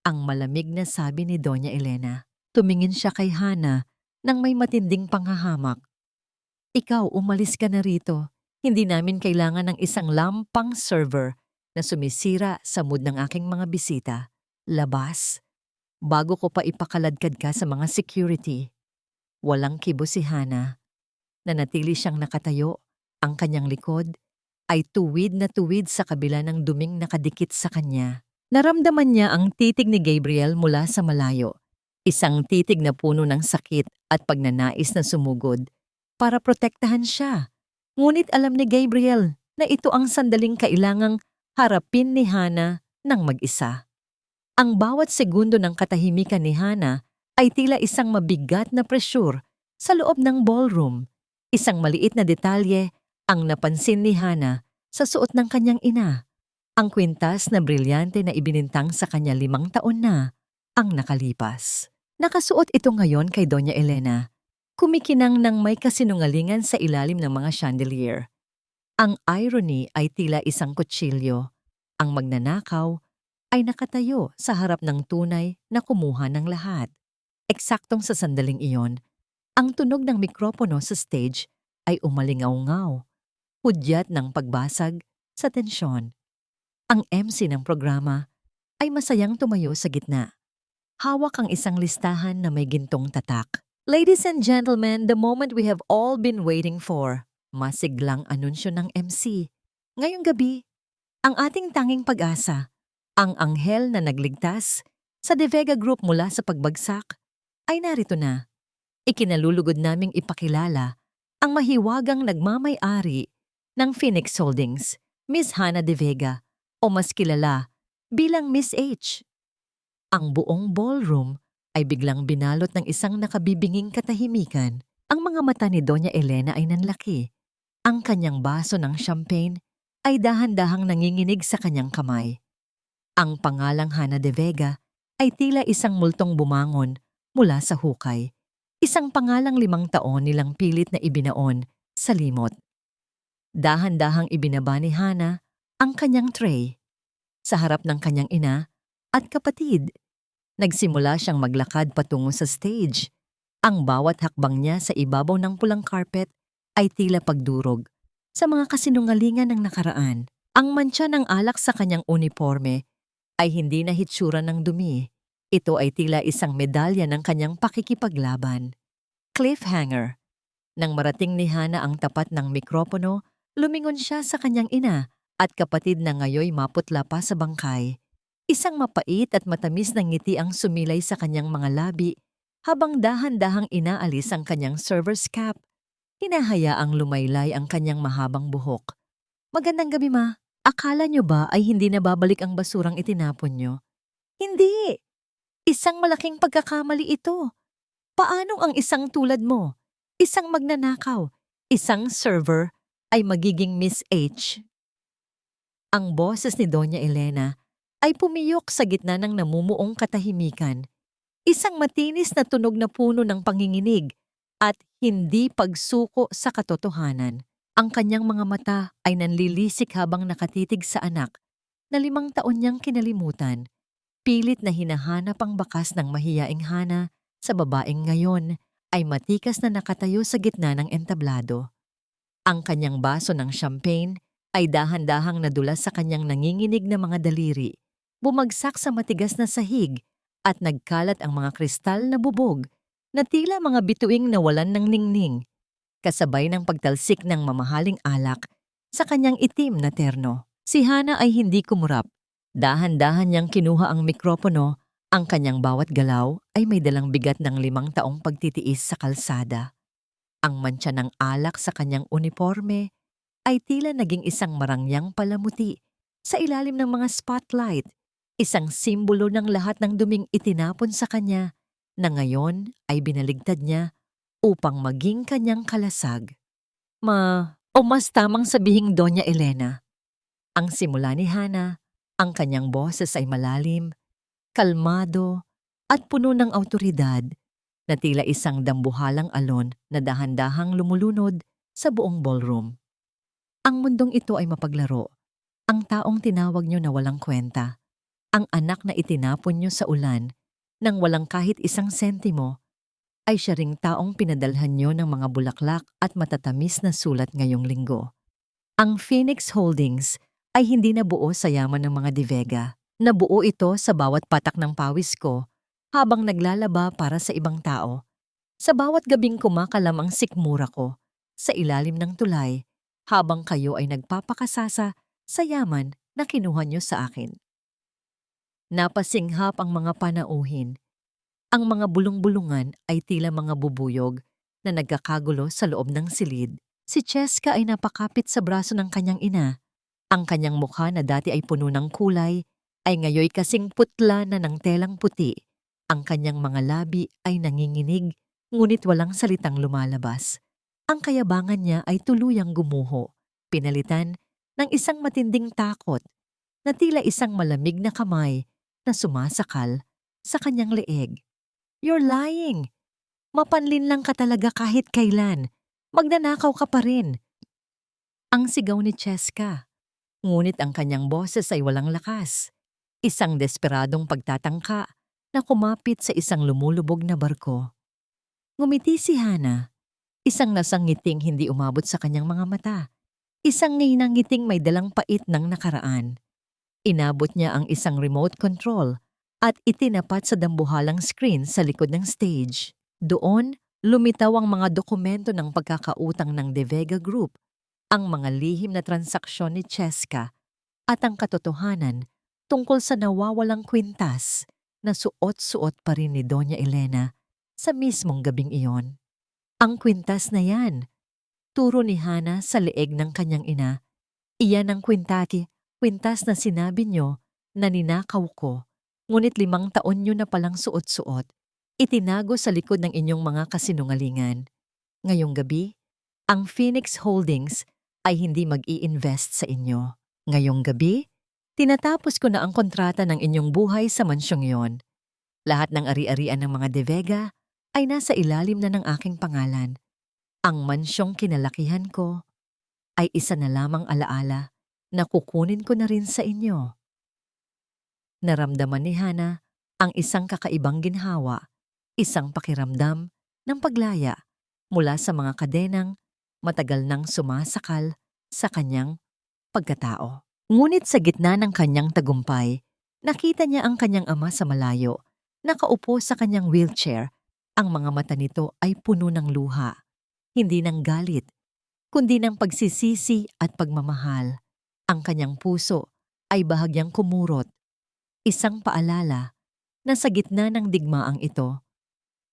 Ang malamig na sabi ni Doña Elena. Tumingin siya kay Hana nang may matinding panghahamak. Ikaw, umalis ka na rito. Hindi namin kailangan ng isang lampang server na sumisira sa mood ng aking mga bisita. Labas. Bago ko pa ipakaladkad ka sa mga security. Walang kibo si Hana. Nanatili siyang nakatayo. Ang kanyang likod ay tuwid na tuwid sa kabila ng duming nakadikit sa kanya. Naramdaman niya ang titig ni Gabriel mula sa malayo. Isang titig na puno ng sakit at pagnanais na sumugod para protektahan siya. Ngunit alam ni Gabriel na ito ang sandaling kailangang harapin ni Hana ng mag-isa. Ang bawat segundo ng katahimikan ni Hana ay tila isang mabigat na presyur sa loob ng ballroom. Isang maliit na detalye ang napansin ni Hana sa suot ng kanyang ina. Ang kwintas na brilyante na ibinintang sa kanya 5 taon na ang nakalipas. Nakasuot ito ngayon kay Doña Elena. Kumikinang ng may kasinungalingan sa ilalim ng mga chandelier. Ang irony ay tila isang kutsilyo. Ang magnanakaw ay nakatayo sa harap ng tunay na kumuha ng lahat. Eksaktong sa sandaling iyon, ang tunog ng mikropono sa stage ay umalingaw-ngaw, hudyat ng pagbasag sa tensyon. Ang MC ng programa ay masayang tumayo sa gitna. Hawak ang isang listahan na may gintong tatak. Ladies and gentlemen, the moment we have all been waiting for. Masiglang anunsyo ng MC. Ngayong gabi, ang ating tanging pag-asa, ang anghel na nagligtas sa De Vega Group mula sa pagbagsak, ay narito na. Ikinalulugod naming ipakilala ang mahiwagang nagmamay-ari ng Phoenix Holdings, Miss Hana De Vega, o mas kilala bilang Miss H. Ang buong ballroom ay biglang binalot ng isang nakabibinging katahimikan. Ang mga mata ni Doña Elena ay nanlaki. Ang kanyang baso ng champagne ay dahan-dahang nanginginig sa kanyang kamay. Ang pangalang Hana De Vega ay tila isang multong bumangon mula sa hukay. Isang pangalang 5 taon nilang pilit na ibinaon sa limot. Dahan-dahang ibinaba ni Hana ang kanyang tray. Sa harap ng kanyang ina at kapatid, nagsimula siyang maglakad patungo sa stage. Ang bawat hakbang niya sa ibabaw ng pulang carpet ay tila pagdurog sa mga kasinungalingan ng nakaraan. Ang mantsa ng alak sa kanyang uniforme ay hindi na hitsura ng dumi. Ito ay tila isang medalya ng kanyang pakikipaglaban. Cliffhanger. Nang marating ni Hana ang tapat ng mikropono, lumingon siya sa kanyang ina at kapatid na ngayoy maputla pa sa bangkay. Isang mapait at matamis na ngiti ang sumilay sa kanyang mga labi habang dahan-dahang inaalis ang kanyang server's cap. Hinahayaang lumaylay ang kanyang mahabang buhok. Magandang gabi, ma. Akala niyo ba ay hindi na babalik ang basurang itinapon niyo? Hindi! Isang malaking pagkakamali ito. Paanong ang isang tulad mo, isang magnanakaw, isang server, ay magiging Miss H. Ang boses ni Doña Elena ay pumiyok sa gitna ng namumuong katahimikan. Isang matinis na tunog na puno ng panginginig at hindi pagsuko sa katotohanan. Ang kanyang mga mata ay nanlilisik habang nakatitig sa anak na 5 taon niyang kinalimutan. Pilit na hinahanap ang bakas ng mahiyaing Hana sa babaeng ngayon ay matikas na nakatayo sa gitna ng entablado. Ang kanyang baso ng champagne ay dahan-dahang nadulas sa kanyang nanginginig na mga daliri, bumagsak sa matigas na sahig at nagkalat ang mga kristal na bubog na tila mga bituing nawalan ng ningning, kasabay ng pagtalsik ng mamahaling alak sa kanyang itim na terno. Si Hana ay hindi kumurap. Dahan-dahan niyang kinuha ang mikropono, ang kanyang bawat galaw ay may dalang bigat ng 5 taong pagtitiis sa kalsada. Ang mantsa ng alak sa kanyang uniforme ay tila naging isang marangyang palamuti sa ilalim ng mga spotlight, isang simbolo ng lahat ng duming itinapon sa kanya na ngayon ay binaligtad niya upang maging kanyang kalasag. O mas tamang sabihing Doña Elena. Ang simula ni Hana, ang kanyang boses ay malalim, kalmado, at puno ng awtoridad na tila isang dambuhalang alon na dahan-dahang lumulunod sa buong ballroom. Ang mundong ito ay mapaglaro. Ang taong tinawag niyo na walang kwenta. Ang anak na itinapon niyo sa ulan nang walang kahit isang sentimo ay siya ring taong pinadalhan niyo ng mga bulaklak at matatamis na sulat ngayong linggo. Ang Phoenix Holdings ay hindi nabuo sa yaman ng mga De Vega. Nabuo ito sa bawat patak ng pawis ko habang naglalaba para sa ibang tao. Sa bawat gabing kumakalam ang sikmura ko sa ilalim ng tulay habang kayo ay nagpapakasasa sa yaman na kinuha niyo sa akin. Napasinghap ang mga panauhin. Ang mga bulong-bulungan ay tila mga bubuyog na nagkakagulo sa loob ng silid. Si Cheska ay napakapit sa braso ng kanyang ina. Ang kanyang mukha na dati ay puno ng kulay ay ngayoy kasing putla na ng telang puti. Ang kanyang mga labi ay nanginginig ngunit walang salitang lumalabas. Ang kayabangan niya ay tuluyang gumuho, pinalitan ng isang matinding takot na tila isang malamig na kamay na sumasakal sa kanyang leeg. You're lying! Mapanlin lang ka talaga kahit kailan. Magnanakaw ka pa rin. Ang sigaw ni Cheska. Ngunit ang kanyang boses ay walang lakas. Isang desperadong pagtatangka na kumapit sa isang lumulubog na barko. Ngumiti si Hana. Isang lasang ngiting hindi umabot sa kanyang mga mata. Isang nginang ngiting may dalang pait ng nakaraan. Inabot niya ang isang remote control at itinapat sa dambuhalang screen sa likod ng stage. Doon, lumitaw ang mga dokumento ng pagkakautang ng De Vega Group, ang mga lihim na transaksyon ni Cheska at ang katotohanan tungkol sa nawawalang kwintas na suot-suot pa rin ni Doña Elena sa mismong gabing iyon. Ang kwintas na yan, turo ni Hana sa leeg ng kanyang ina, iyan ang kwintas na sinabi niyo na ninakaw ko, ngunit 5 taon niyo na palang suot-suot, itinago sa likod ng inyong mga kasinungalingan. Ngayong gabi, ang Phoenix Holdings ay hindi mag-i-invest sa inyo. Ngayong gabi, tinatapos ko na ang kontrata ng inyong buhay sa mansyong yon. Lahat ng ari-arian ng mga De Vega ay nasa ilalim na ng aking pangalan. Ang mansyong kinalakihan ko ay isa na lamang alaala na kukunin ko na rin sa inyo. Naramdaman ni Hana ang isang kakaibang ginhawa, isang pakiramdam ng paglaya mula sa mga kadenang matagal nang sumasakal sa kanyang pagkatao. Ngunit sa gitna ng kanyang tagumpay, nakita niya ang kanyang ama sa malayo, nakaupo sa kanyang wheelchair. Ang mga mata nito ay puno ng luha, hindi ng galit, kundi ng pagsisisi at pagmamahal. Ang kanyang puso ay bahagyang kumurot, isang paalala na sa gitna ng digmaang ito,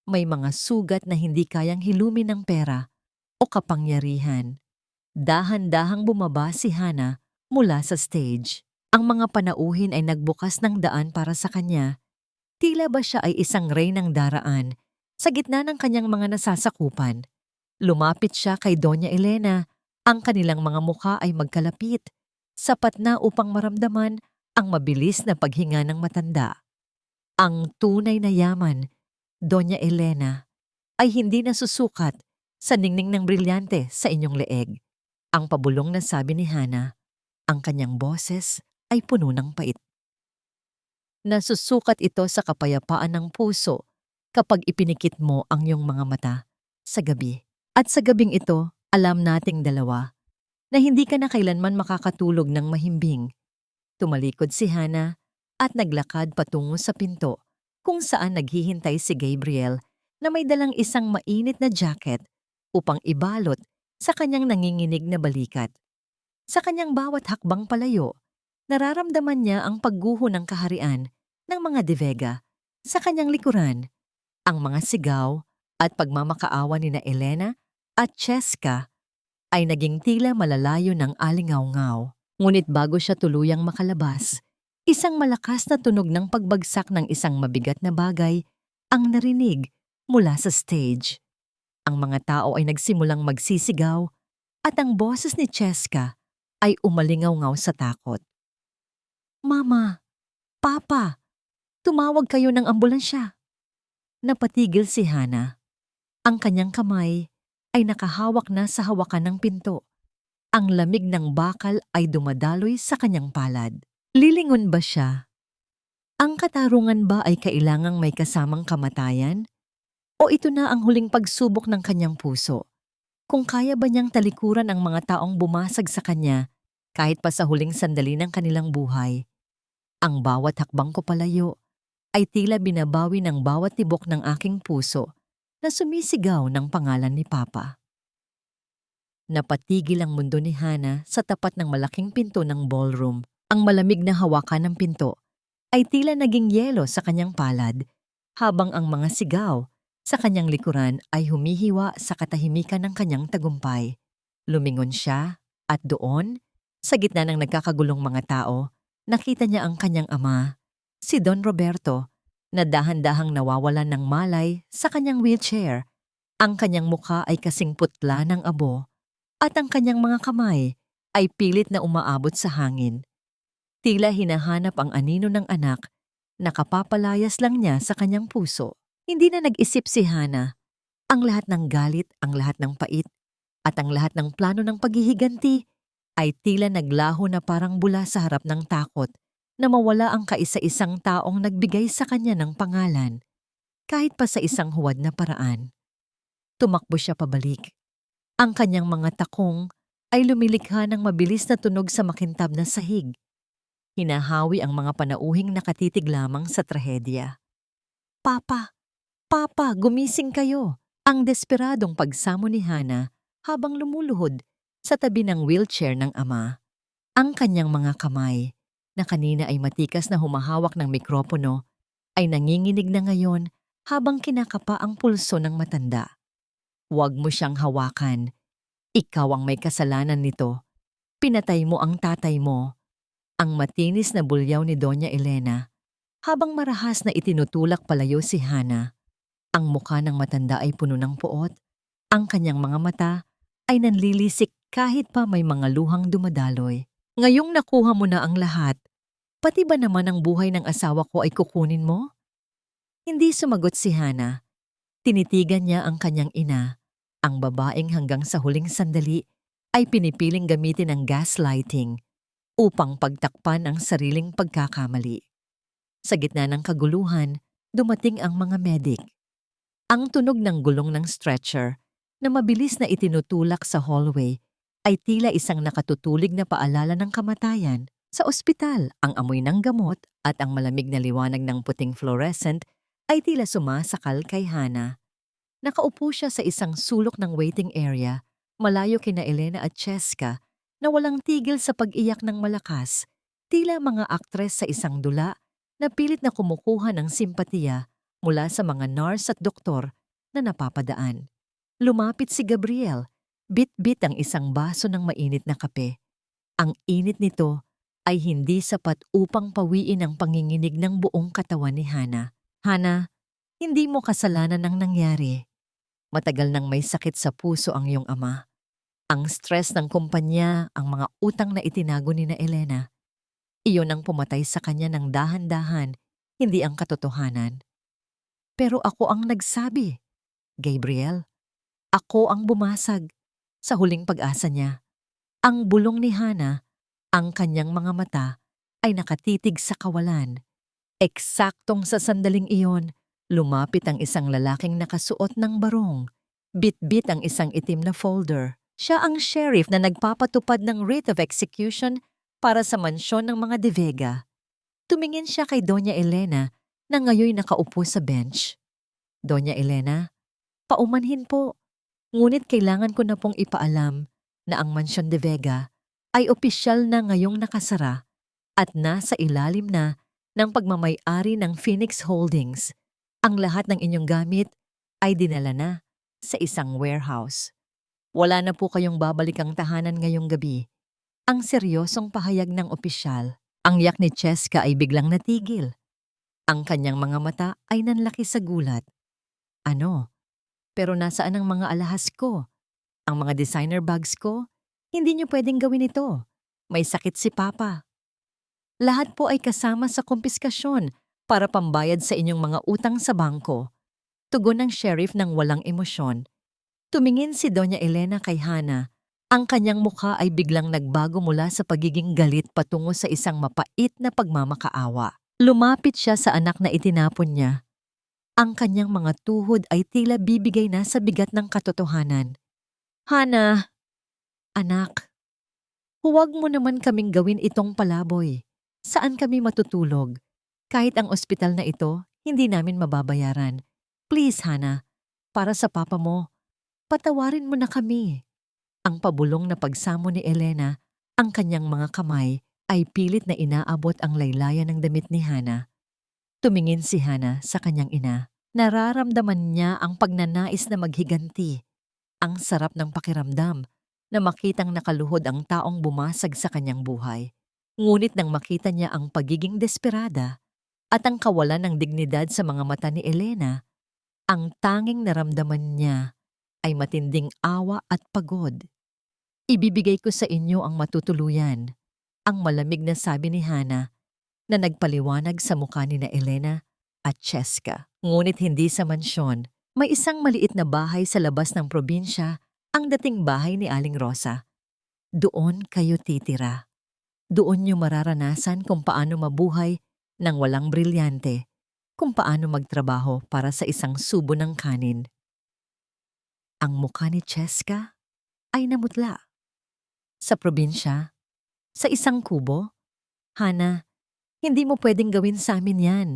may mga sugat na hindi kayang hilumin ng pera o kapangyarihan. Dahan-dahang bumaba si Hana mula sa stage. Ang mga panauhin ay nagbukas ng daan para sa kanya. Tila ba siya ay isang rey ng daraan sa gitna ng kanyang mga nasasakupan. Lumapit siya kay Doña Elena Ang kanilang mga mukha ay magkalapit, sapat na upang maramdaman ang mabilis na paghinga ng matanda. Ang tunay na yaman, Doña Elena, ay hindi nasusukat sa ningning ng brilyante sa inyong leeg. Ang pabulong na sabi ni Hana, ang kanyang boses ay puno ng pait. Nasusukat ito sa kapayapaan ng puso kapag ipinikit mo ang iyong mga mata sa gabi. At sa gabing ito, alam nating dalawa na hindi ka na kailanman makakatulog ng mahimbing. Tumalikod si Hana at naglakad patungo sa pinto kung saan naghihintay si Gabriel na may dalang isang mainit na jacket upang ibalot sa kanyang nanginginig na balikat. Sa kanyang bawat hakbang palayo, nararamdaman niya ang pagguho ng kaharian ng mga De Vega sa kanyang likuran, ang mga sigaw at pagmamakaawa ni na Elena at Cheska ay naging tila malalayo ng alingaw-ngaw. Ngunit bago siya tuluyang makalabas, isang malakas na tunog ng pagbagsak ng isang mabigat na bagay ang narinig mula sa stage. Ang mga tao ay nagsimulang magsisigaw at ang boses ni Cheska ay umalingaw-ngaw sa takot. Mama! Papa! Tumawag kayo ng ambulansya! Napatigil si Hana. Ang kanyang kamay ay nakahawak na sa hawakan ng pinto. Ang lamig ng bakal ay dumadaloy sa kanyang palad. Lilingon ba siya? Ang katarungan ba ay kailangang may kasamang kamatayan? O ito na ang huling pagsubok ng kanyang puso? Kung kaya ba niyang talikuran ang mga taong bumasag sa kanya kahit pa sa huling sandali ng kanilang buhay? Ang bawat hakbang ko palayo ay tila binabawi ng bawat tibok ng aking puso na sumisigaw ng pangalan ni Papa. Napatigil ang mundo ni Hana sa tapat ng malaking pinto ng ballroom. Ang malamig na hawakan ng pinto ay tila naging yelo sa kanyang palad, habang ang mga sigaw sa kanyang likuran ay humihiwa sa katahimikan ng kanyang tagumpay. Lumingon siya at doon, sa gitna ng nagkakagulong mga tao, nakita niya ang kanyang ama, si Don Roberto, na dahan-dahang nawawalan ng malay sa kanyang wheelchair. Ang kanyang mukha ay kasing putla ng abo at ang kanyang mga kamay ay pilit na umaabot sa hangin. Tila hinahanap ang anino ng anak na kapapalayas lang niya sa kanyang puso. Hindi na nag-isip si Hana. Ang lahat ng galit, ang lahat ng pait, at ang lahat ng plano ng paghihiganti ay tila naglaho na parang bula sa harap ng takot na mawala ang kaisa-isang taong nagbigay sa kanya ng pangalan, kahit pa sa isang huwad na paraan. Tumakbo siya pabalik. Ang kanyang mga takong ay lumilikha ng mabilis na tunog sa makintab na sahig. Hinahawi ang mga panauhing nakatitig lamang sa trahedya. Papa! Papa! Gumising kayo! Ang desperadong pagsamo ni Hana habang lumuluhod sa tabi ng wheelchair ng ama. Ang kanyang mga kamay, na kanina ay matikas na humahawak ng mikropono, ay nanginginig na ngayon habang kinakapa ang pulso ng matanda. Huwag mo siyang hawakan. Ikaw ang may kasalanan nito. Pinatay mo ang tatay mo. Ang matinis na bulyaw ni Doña Elena, habang marahas na itinutulak palayo si Hana. Ang mukha ng matanda ay puno ng puot. Ang kanyang mga mata ay nanlilisik kahit pa may mga luhang dumadaloy. Ngayong nakuha mo na ang lahat, pati ba naman ang buhay ng asawa ko ay kukunin mo? Hindi sumagot si Hana. Tinitigan niya ang kanyang ina, ang babaeng hanggang sa huling sandali ay pinipiling gamitin ang gaslighting upang pagtakpan ang sariling pagkakamali. Sa gitna ng kaguluhan, dumating ang mga medik. Ang tunog ng gulong ng stretcher na mabilis na itinutulak sa hallway ay tila isang nakatutulig na paalala ng kamatayan. Sa ospital, ang amoy ng gamot at ang malamig na liwanag ng puting fluorescent ay tila sumasakal kay Hana. Nakaupo siya sa isang sulok ng waiting area, malayo kina Elena at Cheska, na walang tigil sa pag-iyak ng malakas, tila mga aktres sa isang dula na pilit na kumukuha ng simpatiya mula sa mga nurse at doktor na napapadaan. Lumapit si Gabriel, bit-bit ang isang baso ng mainit na kape. Ang init nito ay hindi sapat upang pawiin ang panginginig ng buong katawan ni Hana. Hana, hindi mo kasalanan ang nangyari. Matagal nang may sakit sa puso ang iyong ama. Ang stress ng kumpanya, ang mga utang na itinago ni na Elena, iyon ang pumatay sa kanya ng dahan-dahan, hindi ang katotohanan. Pero ako ang nagsabi, Gabriel. Ako ang bumasag sa huling pag-asa niya. Ang bulong ni Hana, ang kanyang mga mata ay nakatitig sa kawalan. Eksaktong sa sandaling iyon, lumapit ang isang lalaking nakasuot ng barong. Bit-bit ang isang itim na folder. Siya ang sheriff na nagpapatupad ng writ of execution para sa mansyon ng mga De Vega. Tumingin siya kay Doña Elena na ngayoy nakaupo sa bench. Doña Elena, paumanhin po. Ngunit kailangan ko na pong ipaalam na ang Mansyon de Vega ay opisyal na ngayong nakasara at nasa ilalim na ng pagmamay-ari ng Phoenix Holdings. Ang lahat ng inyong gamit ay dinala na sa isang warehouse. Wala na po kayong babalikang tahanan ngayong gabi. Ang seryosong pahayag ng opisyal. Ang yak ni Cheska ay biglang natigil. Ang kanyang mga mata ay nanlaki sa gulat. Ano? Pero nasaan ang mga alahas ko? Ang mga designer bags ko? Hindi niyo pwedeng gawin ito. May sakit si Papa. Lahat po ay kasama sa kumpiskasyon para pambayad sa inyong mga utang sa bangko. Tugon ng sheriff ng walang emosyon. Tumingin si Doña Elena kay Hana. Ang kanyang mukha ay biglang nagbago mula sa pagiging galit patungo sa isang mapait na pagmamakaawa. Lumapit siya sa anak na itinapon niya. Ang kanyang mga tuhod ay tila bibigay na sa bigat ng katotohanan. Hana, anak, huwag mo naman kaming gawin itong palaboy. Saan kami matutulog? Kahit ang ospital na ito, hindi namin mababayaran. Please, Hana, para sa papa mo, patawarin mo na kami. Ang pabulong na pagsamo ni Elena, ang kanyang mga kamay ay pilit na inaabot ang laylayan ng damit ni Hana. Tumingin si Hana sa kanyang ina. Nararamdaman niya ang pagnanais na maghiganti. Ang sarap ng pakiramdam na makitang nakaluhod ang taong bumasag sa kanyang buhay. Ngunit nang makita niya ang pagiging desperada at ang kawalan ng dignidad sa mga mata ni Elena, ang tanging naramdaman niya ay matinding awa at pagod. Ibibigay ko sa inyo ang matutuluyan, ang malamig na sabi ni Hana na nagpaliwanag sa mukha ni na Elena at Cheska. Ngunit hindi sa mansyon, may isang maliit na bahay sa labas ng probinsya, ang dating bahay ni Aling Rosa. Doon kayo titira. Doon niyo mararanasan kung paano mabuhay nang walang brilyante, kung paano magtrabaho para sa isang subo ng kanin. Ang mukha ni Cheska ay namutla. Sa probinsya, sa isang kubo, Hana, hindi mo pwedeng gawin sa amin yan.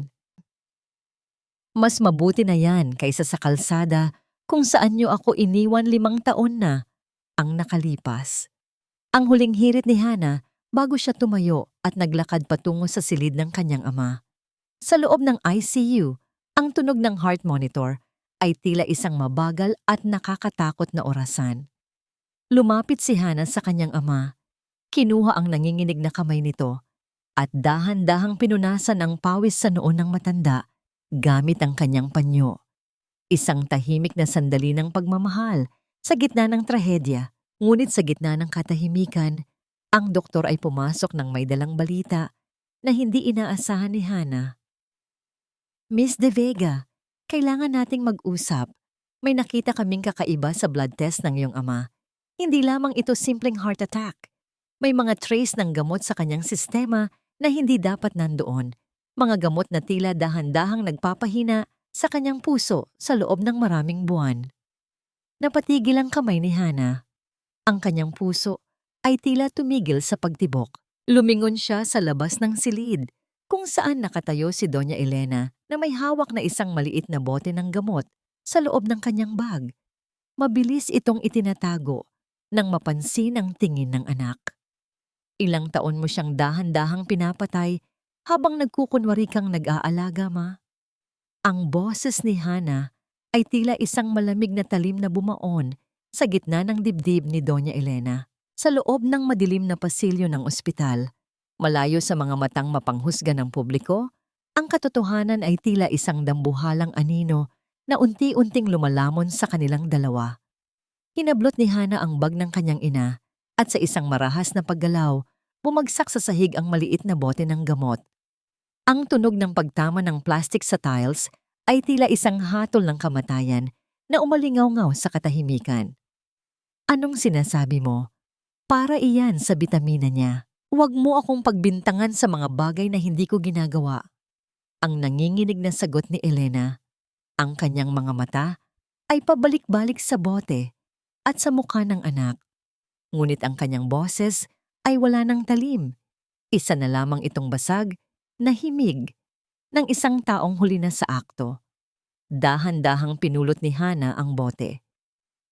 Mas mabuti na yan kaysa sa kalsada kung saan niyo ako iniwan 5 taon na ang nakalipas. Ang huling hirit ni Hana bago siya tumayo at naglakad patungo sa silid ng kanyang ama. Sa loob ng ICU, ang tunog ng heart monitor ay tila isang mabagal at nakakatakot na orasan. Lumapit si Hana sa kanyang ama. Kinuha ang nanginginig na kamay nito at dahan-dahang pinunasan ang pawis sa noo ng matanda gamit ang kanyang panyo. Isang tahimik na sandali ng pagmamahal sa gitna ng trahedya. Ngunit sa gitna ng katahimikan, ang doktor ay pumasok ng may dalang balita na hindi inaasahan ni Hana. Miss De Vega, kailangan nating mag-usap. May nakita kaming kakaiba sa blood test ng iyong ama. Hindi lamang ito simpleng heart attack. May mga trace ng gamot sa kanyang sistema na hindi dapat nandoon. Mga gamot na tila dahan-dahang nagpapahina sa kanyang puso sa loob ng maraming buwan. Napatigil ang kamay ni Hana. Ang kanyang puso ay tila tumigil sa pagtibok. Lumingon siya sa labas ng silid, kung saan nakatayo si Doña Elena na may hawak na isang maliit na bote ng gamot sa loob ng kanyang bag. Mabilis itong itinatago nang mapansin ang tingin ng anak. Ilang taon mo siyang dahan-dahang pinapatay habang nagkukunwari kang nag-aalaga, ma? Ang boses ni Hana ay tila isang malamig na talim na bumaon sa gitna ng dibdib ni Doña Elena. Sa loob ng madilim na pasilyo ng ospital, malayo sa mga matang mapanghusga ng publiko, ang katotohanan ay tila isang dambuhalang anino na unti-unting lumalamon sa kanilang dalawa. Hinablot ni Hana ang bag ng kanyang ina at sa isang marahas na paggalaw, bumagsak sa sahig ang maliit na bote ng gamot. Ang tunog ng pagtama ng plastic sa tiles ay tila isang hatol ng kamatayan na umalingaw-ngaw sa katahimikan. Anong sinasabi mo? Para iyan sa bitamina niya. Huwag mo akong pagbintangan sa mga bagay na hindi ko ginagawa. Ang nanginginig na sagot ni Elena. Ang kanyang mga mata ay pabalik-balik sa bote at sa mukha ng anak. Ngunit ang kanyang boses ay wala ng talim. Isa na lamang itong basag na himig ng isang taong huli na sa akto. Dahan-dahang pinulot ni Hana ang bote.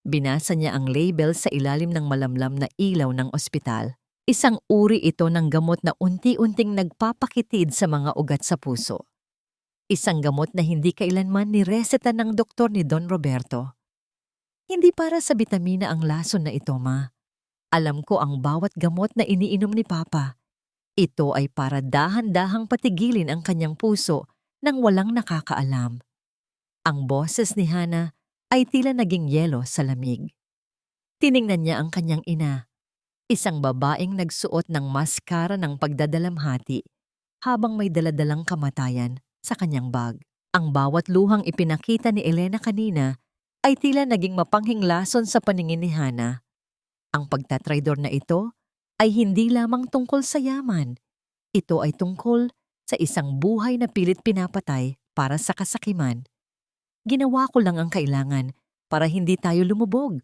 Binasa niya ang label sa ilalim ng malamlam na ilaw ng ospital. Isang uri ito ng gamot na unti-unting nagpapakitid sa mga ugat sa puso. Isang gamot na hindi kailanman nireseta ng doktor ni Don Roberto. Hindi para sa bitamina ang lason na ito, ma. Alam ko ang bawat gamot na iniinom ni Papa. Ito ay para dahan-dahang patigilin ang kanyang puso nang walang nakakaalam. Ang boses ni Hana ay tila naging yelo sa lamig. Tiningnan niya ang kanyang ina, isang babaeng nagsuot ng maskara ng pagdadalamhati habang may daladalang kamatayan sa kanyang bag. Ang bawat luhang ipinakita ni Elena kanina ay tila naging mapanghinglason sa paningin ni Hana. Ang pagtatraidor na ito ay hindi lamang tungkol sa yaman. Ito ay tungkol sa isang buhay na pilit pinapatay para sa kasakiman. Ginawa ko lang ang kailangan para hindi tayo lumubog.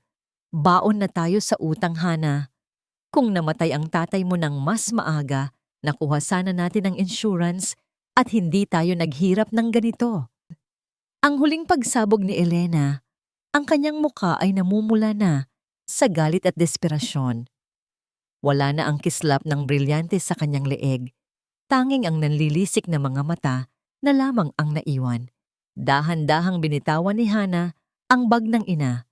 Baon na tayo sa utang, Hana. Kung namatay ang tatay mo ng mas maaga, nakuha sana natin ang insurance at hindi tayo naghirap ng ganito. Ang huling pagsabog ni Elena, ang kanyang muka ay namumula na sa galit at desperasyon. Wala na ang kislap ng brilyante sa kanyang leeg. Tanging ang nanlilisik na mga mata na lamang ang naiwan. Dahan-dahang binitawan ni Hana ang bag ng ina.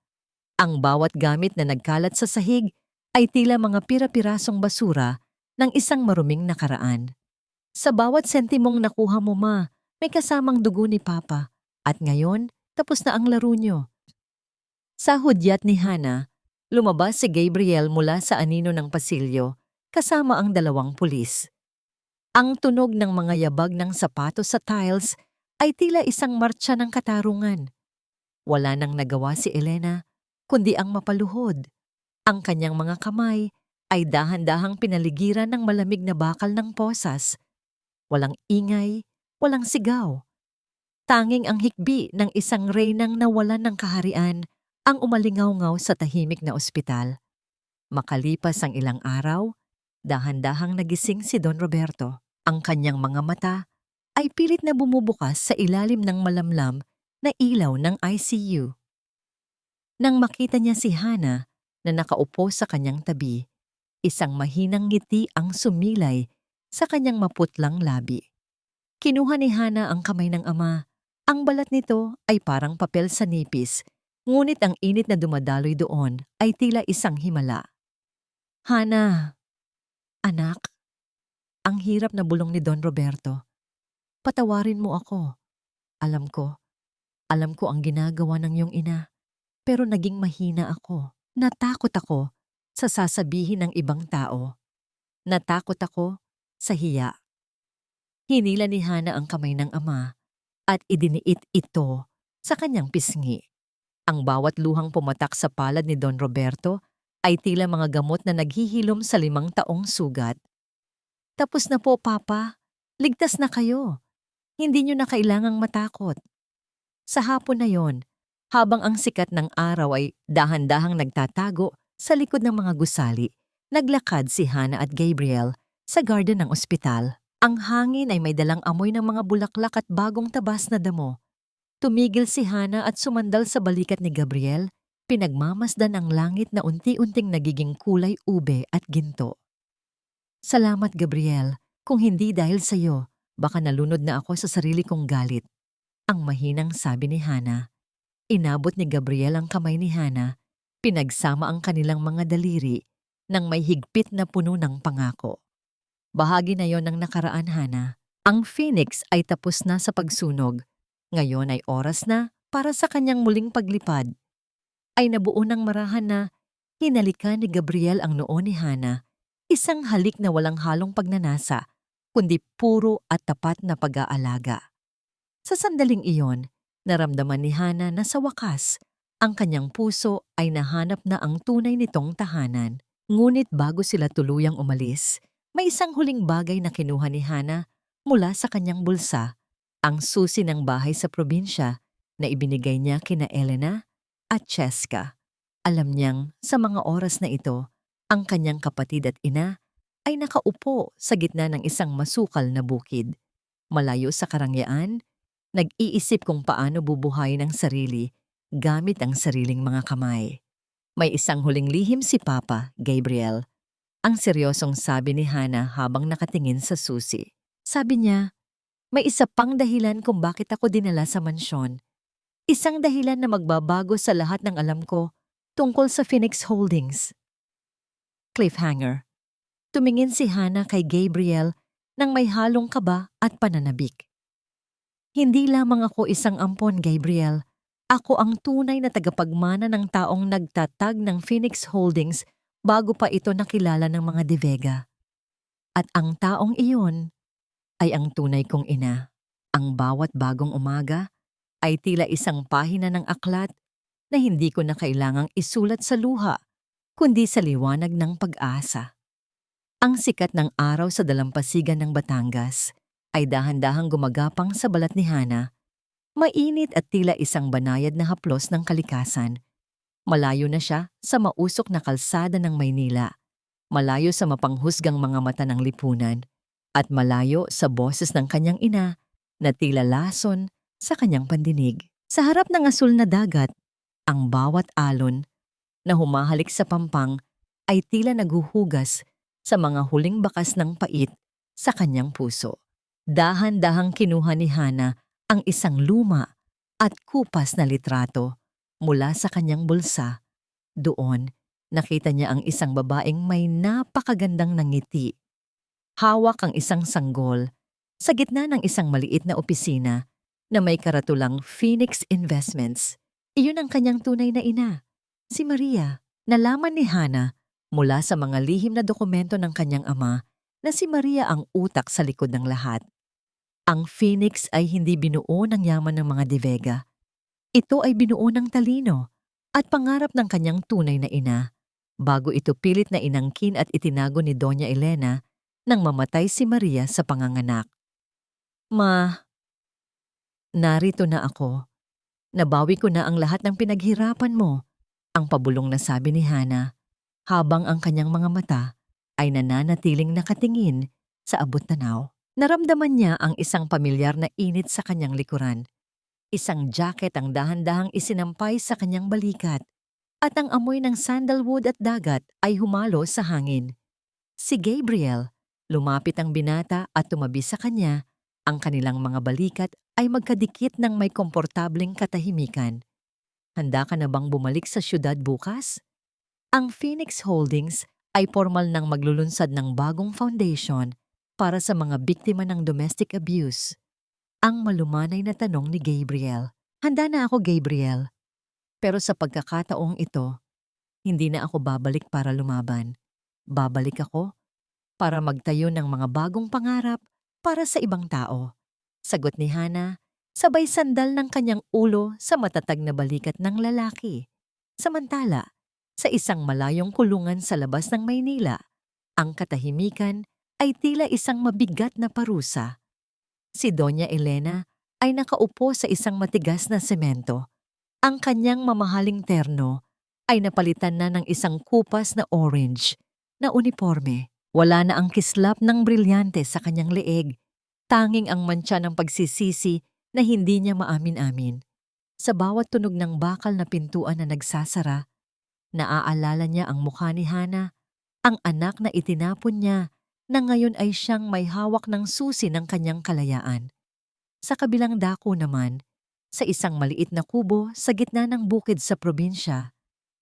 Ang bawat gamit na nagkalat sa sahig ay tila mga pira-pirasong basura ng isang maruming nakaraan. Sa bawat sentimong nakuha mo, ma, may kasamang dugo ni Papa. At ngayon, tapos na ang laro nyo. Sa hudyat ni Hana, lumabas si Gabriel mula sa anino ng pasilyo kasama ang 2 pulis. Ang tunog ng mga yabag ng sapatos sa tiles ay tila isang martsa ng katarungan. Wala nang nagawa si Elena, kundi ang mapaluhod. Ang kanyang mga kamay ay dahan-dahang pinaligiran ng malamig na bakal ng posas. Walang ingay, walang sigaw. Tanging ang hikbi ng isang reynang nawalan ng kaharian ang umalingaw-ngaw sa tahimik na ospital. Makalipas ang ilang araw, dahan-dahang nagising si Don Roberto. Ang kanyang mga mata ay pilit na bumubukas sa ilalim ng malamlam na ilaw ng ICU. Nang makita niya si Hana na nakaupo sa kanyang tabi, isang mahinang ngiti ang sumilay sa kanyang maputlang labi. Kinuha ni Hana ang kamay ng ama. Ang balat nito ay parang papel sa nipis, ngunit ang init na dumadaloy doon ay tila isang himala. Hana, anak, ang hirap na bulong ni Don Roberto. Patawarin mo ako. Alam ko ang ginagawa ng iyong ina, pero naging mahina ako. Natakot ako sa sasabihin ng ibang tao. Natakot ako sa hiya. Hinila ni Hana ang kamay ng ama at idiniit ito sa kanyang pisngi. Ang bawat luhang pumatak sa palad ni Don Roberto ay tila mga gamot na naghihilom sa 5 taong sugat. Tapos na po, Papa. Ligtas na kayo. Hindi nyo na kailangang matakot. Sa hapon na yon, habang ang sikat ng araw ay dahan-dahang nagtatago sa likod ng mga gusali, naglakad si Hana at Gabriel sa garden ng ospital. Ang hangin ay may dalang amoy ng mga bulaklak at bagong tabas na damo. Tumigil si Hana at sumandal sa balikat ni Gabriel, pinagmamasdan ang langit na unti-unting nagiging kulay ube at ginto. Salamat, Gabriel. Kung hindi dahil sa iyo, baka nalunod na ako sa sarili kong galit. Ang mahinang sabi ni Hana. Inabot ni Gabriel ang kamay ni Hana, pinagsama ang kanilang mga daliri nang may higpit na puno ng pangako. Bahagi na yon ng nakaraan, Hana. Ang Phoenix ay tapos na sa pagsunog. Ngayon ay oras na para sa kanyang muling paglipad. ay nabuo ng marahan na hinalikan ni Gabriel ang noo ni Hana, isang halik na walang halong pagnanasa, kundi puro at tapat na pag-aalaga. Sa sandaling iyon, naramdaman ni Hana na sa wakas, ang kanyang puso ay nahanap na ang tunay nitong tahanan. Ngunit bago sila tuluyang umalis, may isang huling bagay na kinuha ni Hana mula sa kanyang bulsa, ang susi ng bahay sa probinsya na ibinigay niya kina Elena at Cheska. Alam niyang sa mga oras na ito, ang kanyang kapatid at ina ay nakaupo sa gitna ng isang masukal na bukid. Malayo sa karangyaan, nag-iisip kung paano bubuhayin ang sarili gamit ang sariling mga kamay. May isang huling lihim si Papa, Gabriel. Ang seryosong sabi ni Hana habang nakatingin sa susi. Sabi niya, may isa pang dahilan kung bakit ako dinala sa mansyon. Isang dahilan na magbabago sa lahat ng alam ko tungkol sa Phoenix Holdings. Cliffhanger. Tumingin si Hana kay Gabriel nang may halong kaba at pananabik. Hindi lamang ako isang ampon, Gabriel. Ako ang tunay na tagapagmana ng taong nagtatag ng Phoenix Holdings bago pa ito nakilala ng mga De Vega. At ang taong iyon ay ang tunay kong ina. Ang bawat bagong umaga ay tila isang pahina ng aklat na hindi ko na kailangang isulat sa luha, kundi sa liwanag ng pag-asa. Ang sikat ng araw sa dalampasigan ng Batangas ay dahan-dahang gumagapang sa balat ni Hana. Mainit at tila isang banayad na haplos ng kalikasan. Malayo na siya sa mausok na kalsada ng Maynila, malayo sa mapanghusgang mga mata ng lipunan, at malayo sa boses ng kanyang ina na tila lason sa kanyang pandinig. Sa harap ng asul na dagat, ang bawat alon na humahalik sa pampang ay tila naghuhugas sa mga huling bakas ng pait sa kanyang puso. Dahan-dahang kinuha ni Hana ang isang luma at kupas na litrato mula sa kanyang bulsa. Doon, nakita niya ang isang babaeng may napakagandang ngiti. Hawak ang isang sanggol sa gitna ng isang maliit na opisina na may karatulang Phoenix Investments. Iyon ang kanyang tunay na ina, si Maria. Nalaman ni Hana mula sa mga lihim na dokumento ng kanyang ama na si Maria ang utak sa likod ng lahat. Ang Phoenix ay hindi binuo ng yaman ng mga De Vega. Ito ay binuo ng talino at pangarap ng kanyang tunay na ina bago ito pilit na inangkin at itinago ni Doña Elena nang mamatay si Maria sa panganganak. Narito na ako. Nabawi ko na ang lahat ng pinaghirapan mo, ang pabulong na sabi ni Hana, habang ang kanyang mga mata ay nananatiling nakatingin sa abot-tanaw. Naramdaman niya ang isang pamilyar na init sa kanyang likuran. Isang jacket ang dahan-dahang isinampay sa kanyang balikat, at ang amoy ng sandalwood at dagat ay humalo sa hangin. Si Gabriel, lumapit ang binata at tumabi sa kanya. Ang kanilang mga balikat ay magkadikit ng may komportableng katahimikan. Handa ka na bang bumalik sa syudad bukas? Ang Phoenix Holdings ay formal nang maglulunsad ng bagong foundation para sa mga biktima ng domestic abuse. Ang malumanay na tanong ni Gabriel. Handa na ako, Gabriel. Pero sa pagkakataong ito, hindi na ako babalik para lumaban. Babalik ako para magtayo ng mga bagong pangarap para sa ibang tao. Sagot ni Hana, sabay sandal ng kanyang ulo sa matatag na balikat ng lalaki. Samantala, sa isang malayong kulungan sa labas ng Maynila, ang katahimikan ay tila isang mabigat na parusa. Si Doña Elena ay nakaupo sa isang matigas na semento. Ang kanyang mamahaling terno ay napalitan na ng isang kupas na orange na uniforme. Wala na ang kislap ng brilyante sa kanyang leeg, tanging ang mantsa ng pagsisisi na hindi niya maamin-amin. Sa bawat tunog ng bakal na pintuan na nagsasara, naaalala niya ang mukha ni Hana, ang anak na itinapon niya na ngayon ay siyang may hawak ng susi ng kanyang kalayaan. Sa kabilang dako naman, sa isang maliit na kubo sa gitna ng bukid sa probinsya,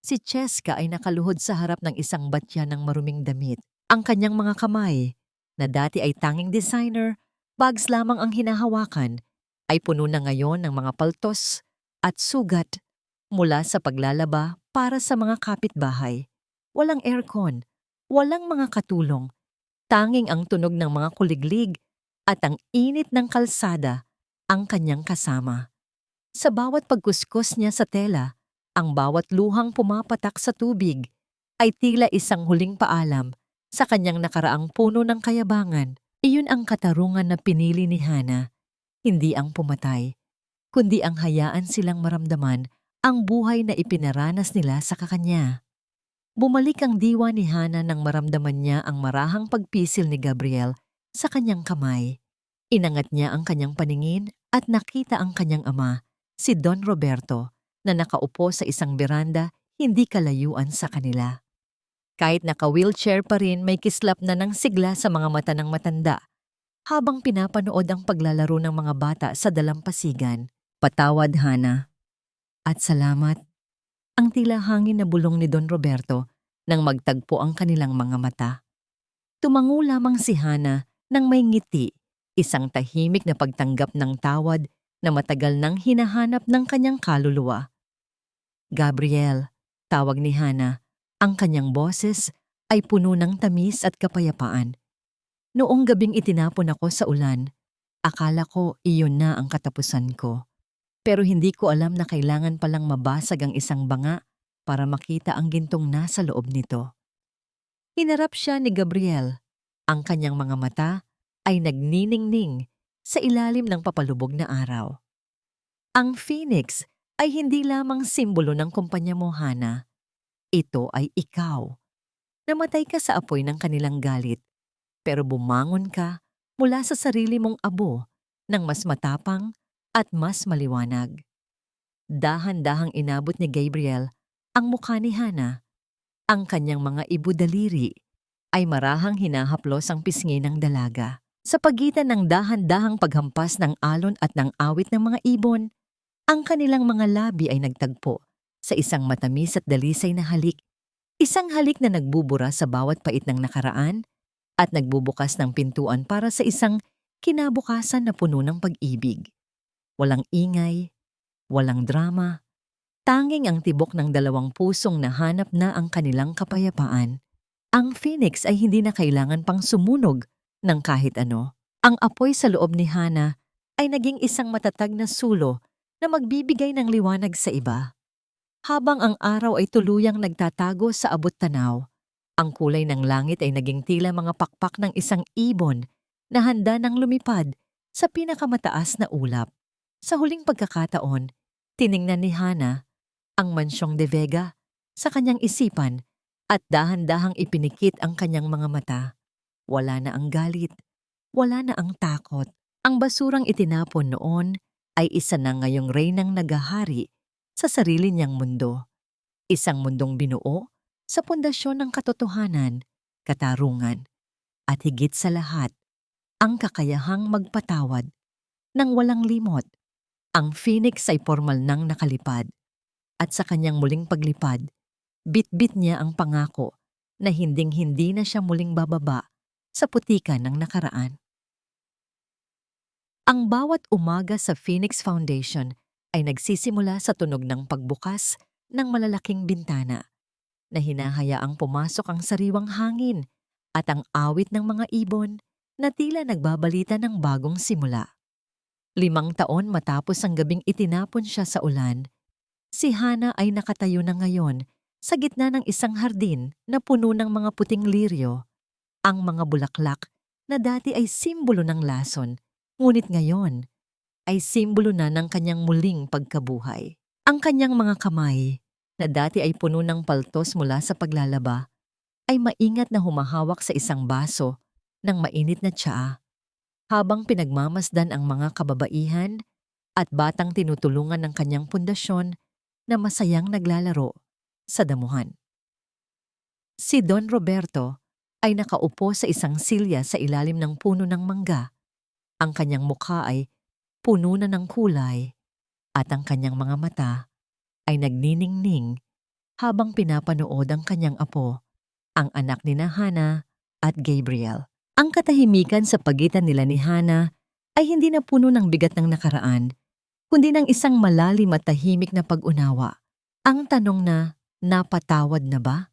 si Cheska ay nakaluhod sa harap ng isang batya ng maruming damit. Ang kanyang mga kamay, na dati ay tanging designer, bags lamang ang hinahawakan, ay puno na ngayon ng mga paltos at sugat. Mula sa paglalaba para sa mga kapitbahay. Walang aircon, walang mga katulong, tanging ang tunog ng mga kuliglig at ang init ng kalsada ang kanyang kasama. Sa bawat pagkuskus niya sa tela, ang bawat luhang pumapatak sa tubig ay tila isang huling paalam sa kanyang nakaraang puno ng kayabangan. Iyon ang katarungan na pinili ni Hana, hindi ang pumatay, kundi ang hayaan silang maramdaman ang buhay na ipinaranas nila sa kakanya. Bumalik ang diwa ni Hana nang maramdaman niya ang marahang pagpisil ni Gabriel sa kanyang kamay. Inangat niya ang kanyang paningin at nakita ang kanyang ama, si Don Roberto, na nakaupo sa isang beranda hindi kalayuan sa kanila. Kahit naka-wheelchair pa rin, may kislap na ng sigla sa mga mata ng matanda habang pinapanood ang paglalaro ng mga bata sa dalampasigan. Patawad, Hana. At salamat. Ang tila hangin na bulong ni Don Roberto nang magtagpo ang kanilang mga mata. Tumango lamang si Hana nang may ngiti, isang tahimik na pagtanggap ng tawad na matagal nang hinahanap ng kanyang kaluluwa. Gabriel, tawag ni Hana, ang kanyang boses ay puno ng tamis at kapayapaan. Noong gabing itinapon ako sa ulan, akala ko iyon na ang katapusan ko. Pero hindi ko alam na kailangan palang mabasag ang isang banga para makita ang gintong nasa loob nito. Hinarap siya ni Gabriel. Ang kanyang mga mata ay nagniningning sa ilalim ng papalubog na araw. Ang phoenix ay hindi lamang simbolo ng kumpanya mo, Hana. Ito ay ikaw. Namatay ka sa apoy ng kanilang galit, pero bumangon ka mula sa sarili mong abo ng mas matapang at mas maliwanag. Dahan-dahang inabot ni Gabriel ang mukha ni Hana. Ang kanyang mga ibu-daliri ay marahang hinahaplos ang pisngi ng dalaga. Sa pagitan ng dahan-dahang paghampas ng alon at ng awit ng mga ibon, ang kanilang mga labi ay nagtagpo sa isang matamis at dalisay na halik. Isang halik na nagbubura sa bawat pait ng nakaraan at nagbubukas ng pintuan para sa isang kinabukasan na puno ng pag-ibig. Walang ingay, walang drama, tanging ang tibok ng dalawang pusong nahanap na ang kanilang kapayapaan. Ang phoenix ay hindi na kailangan pang sumunog ng kahit ano. Ang apoy sa loob ni Hana ay naging isang matatag na sulo na magbibigay ng liwanag sa iba. Habang ang araw ay tuluyang nagtatago sa abot tanaw, ang kulay ng langit ay naging tila mga pakpak ng isang ibon na handa ng lumipad sa pinakamataas na ulap. Sa huling pagkakataon, tiningnan ni Hana ang mansyong de Vega sa kanyang isipan at dahan-dahang ipinikit ang kanyang mga mata. Wala na ang galit, wala na ang takot. Ang basurang itinapon noon ay isa na ngayong reynang nagahari sa sarili niyang mundo. Isang mundong binuo sa pundasyon ng katotohanan, katarungan, at higit sa lahat, ang kakayahang magpatawad nang walang limot. Ang phoenix ay formal nang nakalipad, at sa kanyang muling paglipad, bitbit niya ang pangako na hinding-hindi na siya muling bababa sa putikan ng nakaraan. Ang bawat umaga sa Phoenix Foundation ay nagsisimula sa tunog ng pagbukas ng malalaking bintana na hinahayaang pumasok ang sariwang hangin at ang awit ng mga ibon na tila nagbabalita ng bagong simula. 5 taon matapos ang gabing itinapon siya sa ulan, si Hana ay nakatayo na ngayon sa gitna ng isang hardin na puno ng mga puting liryo. Ang mga bulaklak na dati ay simbolo ng lason, ngunit ngayon ay simbolo na ng kanyang muling pagkabuhay. Ang kanyang mga kamay, na dati ay puno ng paltos mula sa paglalaba, ay maingat na humahawak sa isang baso ng mainit na tsaa, habang pinagmamasdan ang mga kababaihan at batang tinutulungan ng kanyang pundasyon na masayang naglalaro sa damuhan. Si Don Roberto ay nakaupo sa isang silya sa ilalim ng puno ng mangga. Ang kanyang mukha ay puno na ng kulay at ang kanyang mga mata ay nagniningning habang pinapanood ang kanyang apo, ang anak ni Hana at Gabriel. Ang katahimikan sa pagitan nila ni Hana ay hindi na puno ng bigat ng nakaraan, kundi ng isang malalim at tahimik na pag-unawa. Ang tanong na, napatawad na ba?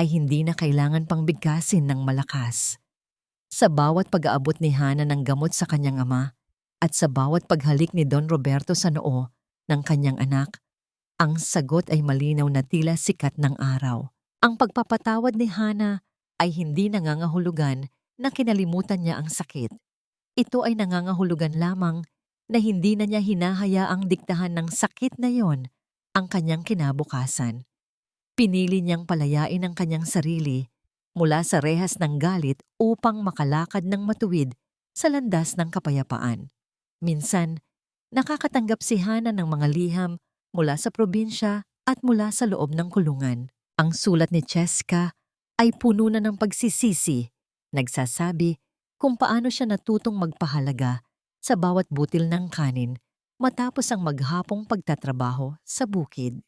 Ay hindi na kailangan pang bigkasin ng malakas. Sa bawat pag-aabot ni Hana ng gamot sa kanyang ama at sa bawat paghalik ni Don Roberto sa noo ng kanyang anak, ang sagot ay malinaw na tila sikat ng araw. Ang pagpapatawad ni Hana ay hindi nangangahulugan na kinalimutan niya ang sakit. Ito ay nangangahulugan lamang na hindi na niya hinahayaang diktahan ng sakit na yon ang kanyang kinabukasan. Pinili niyang palayain ang kanyang sarili mula sa rehas ng galit upang makalakad ng matuwid sa landas ng kapayapaan. Minsan, nakakatanggap si Hana ng mga liham mula sa probinsya at mula sa loob ng kulungan. Ang sulat ni Cheska ay puno na ng pagsisisi, nagsasabi kung paano siya natutong magpahalaga sa bawat butil ng kanin matapos ang maghapong pagtatrabaho sa bukid.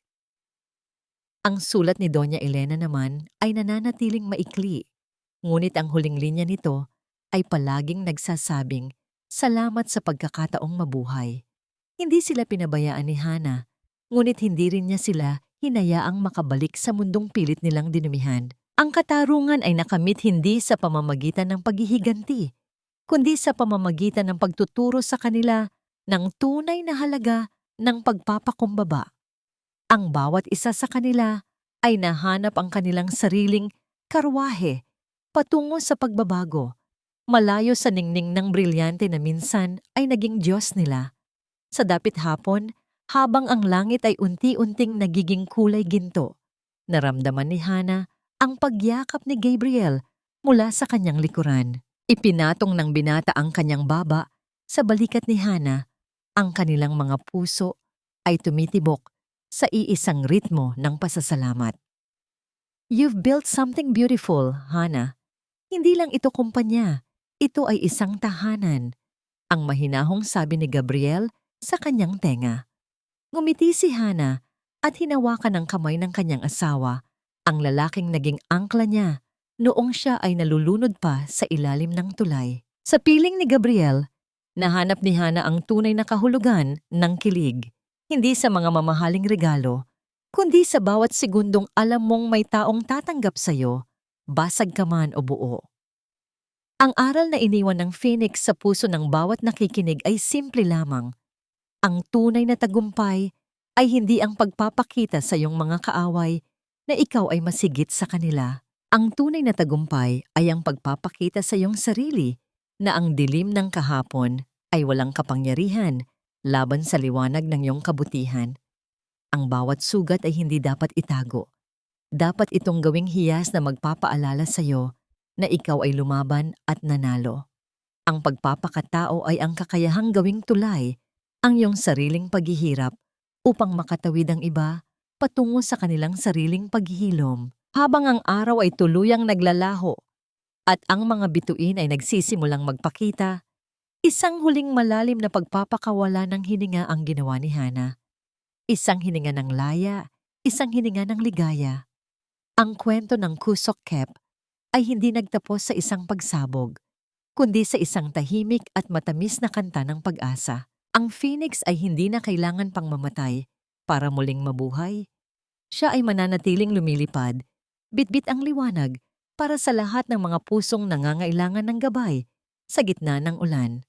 Ang sulat ni Doña Elena naman ay nananatiling maikli, ngunit ang huling linya nito ay palaging nagsasabing, "Salamat sa pagkakataong mabuhay." Hindi sila pinabayaan ni Hana, ngunit hindi rin niya sila hinayaang makabalik sa mundong pilit nilang dinumihan. Ang katarungan ay nakamit hindi sa pamamagitan ng paghihiganti, kundi sa pamamagitan ng pagtuturo sa kanila ng tunay na halaga ng pagpapakumbaba. Ang bawat isa sa kanila ay nahanap ang kanilang sariling karwahe patungo sa pagbabago, malayo sa ningning ng brilyante na minsan ay naging Diyos nila. Sa dapit hapon, habang ang langit ay unti-unting nagiging kulay ginto, naramdaman ni Hana ang pagyakap ni Gabriel mula sa kanyang likuran. Ipinatong ng binata ang kanyang baba sa balikat ni Hana. Ang kanilang mga puso ay tumitibok sa iisang ritmo ng pasasalamat. You've built something beautiful, Hana. Hindi lang ito kumpanya, ito ay isang tahanan. Ang mahinahong sabi ni Gabriel sa kanyang tenga. Ngumiti si Hana at hinawakan ang kamay ng kanyang asawa, ang lalaking naging angkla niya noong siya ay nalulunod pa sa ilalim ng tulay. Sa piling ni Gabriel, nahanap ni Hana ang tunay na kahulugan ng kilig. Hindi sa mga mamahaling regalo, kundi sa bawat segundong alam mong may taong tatanggap sa'yo, basag ka man o buo. Ang aral na iniwan ng Phoenix sa puso ng bawat nakikinig ay simple lamang. Ang tunay na tagumpay ay hindi ang pagpapakita sa iyong mga kaaway na ikaw ay masigit sa kanila. Ang tunay na tagumpay ay ang pagpapakita sa iyong sarili na ang dilim ng kahapon ay walang kapangyarihan laban sa liwanag ng iyong kabutihan. Ang bawat sugat ay hindi dapat itago. Dapat itong gawing hiyas na magpapaalala sa iyo na ikaw ay lumaban at nanalo. Ang pagpapakatao ay ang kakayahang gawing tulay ang iyong sariling paghihirap upang makatawid ang iba patungo sa kanilang sariling paghihilom. Habang ang araw ay tuluyang naglalaho at ang mga bituin ay nagsisimulang magpakita, isang huling malalim na pagpapakawala ng hininga ang ginawa ni Hana. Isang hininga ng laya, isang hininga ng ligaya. Ang kwento ng Kusok Kep ay hindi nagtapos sa isang pagsabog, kundi sa isang tahimik at matamis na kanta ng pag-asa. Ang Phoenix ay hindi na kailangan pang mamatay para muling mabuhay. Siya ay mananatiling lumilipad, bitbit ang liwanag para sa lahat ng mga pusong nangangailangan ng gabay sa gitna ng ulan.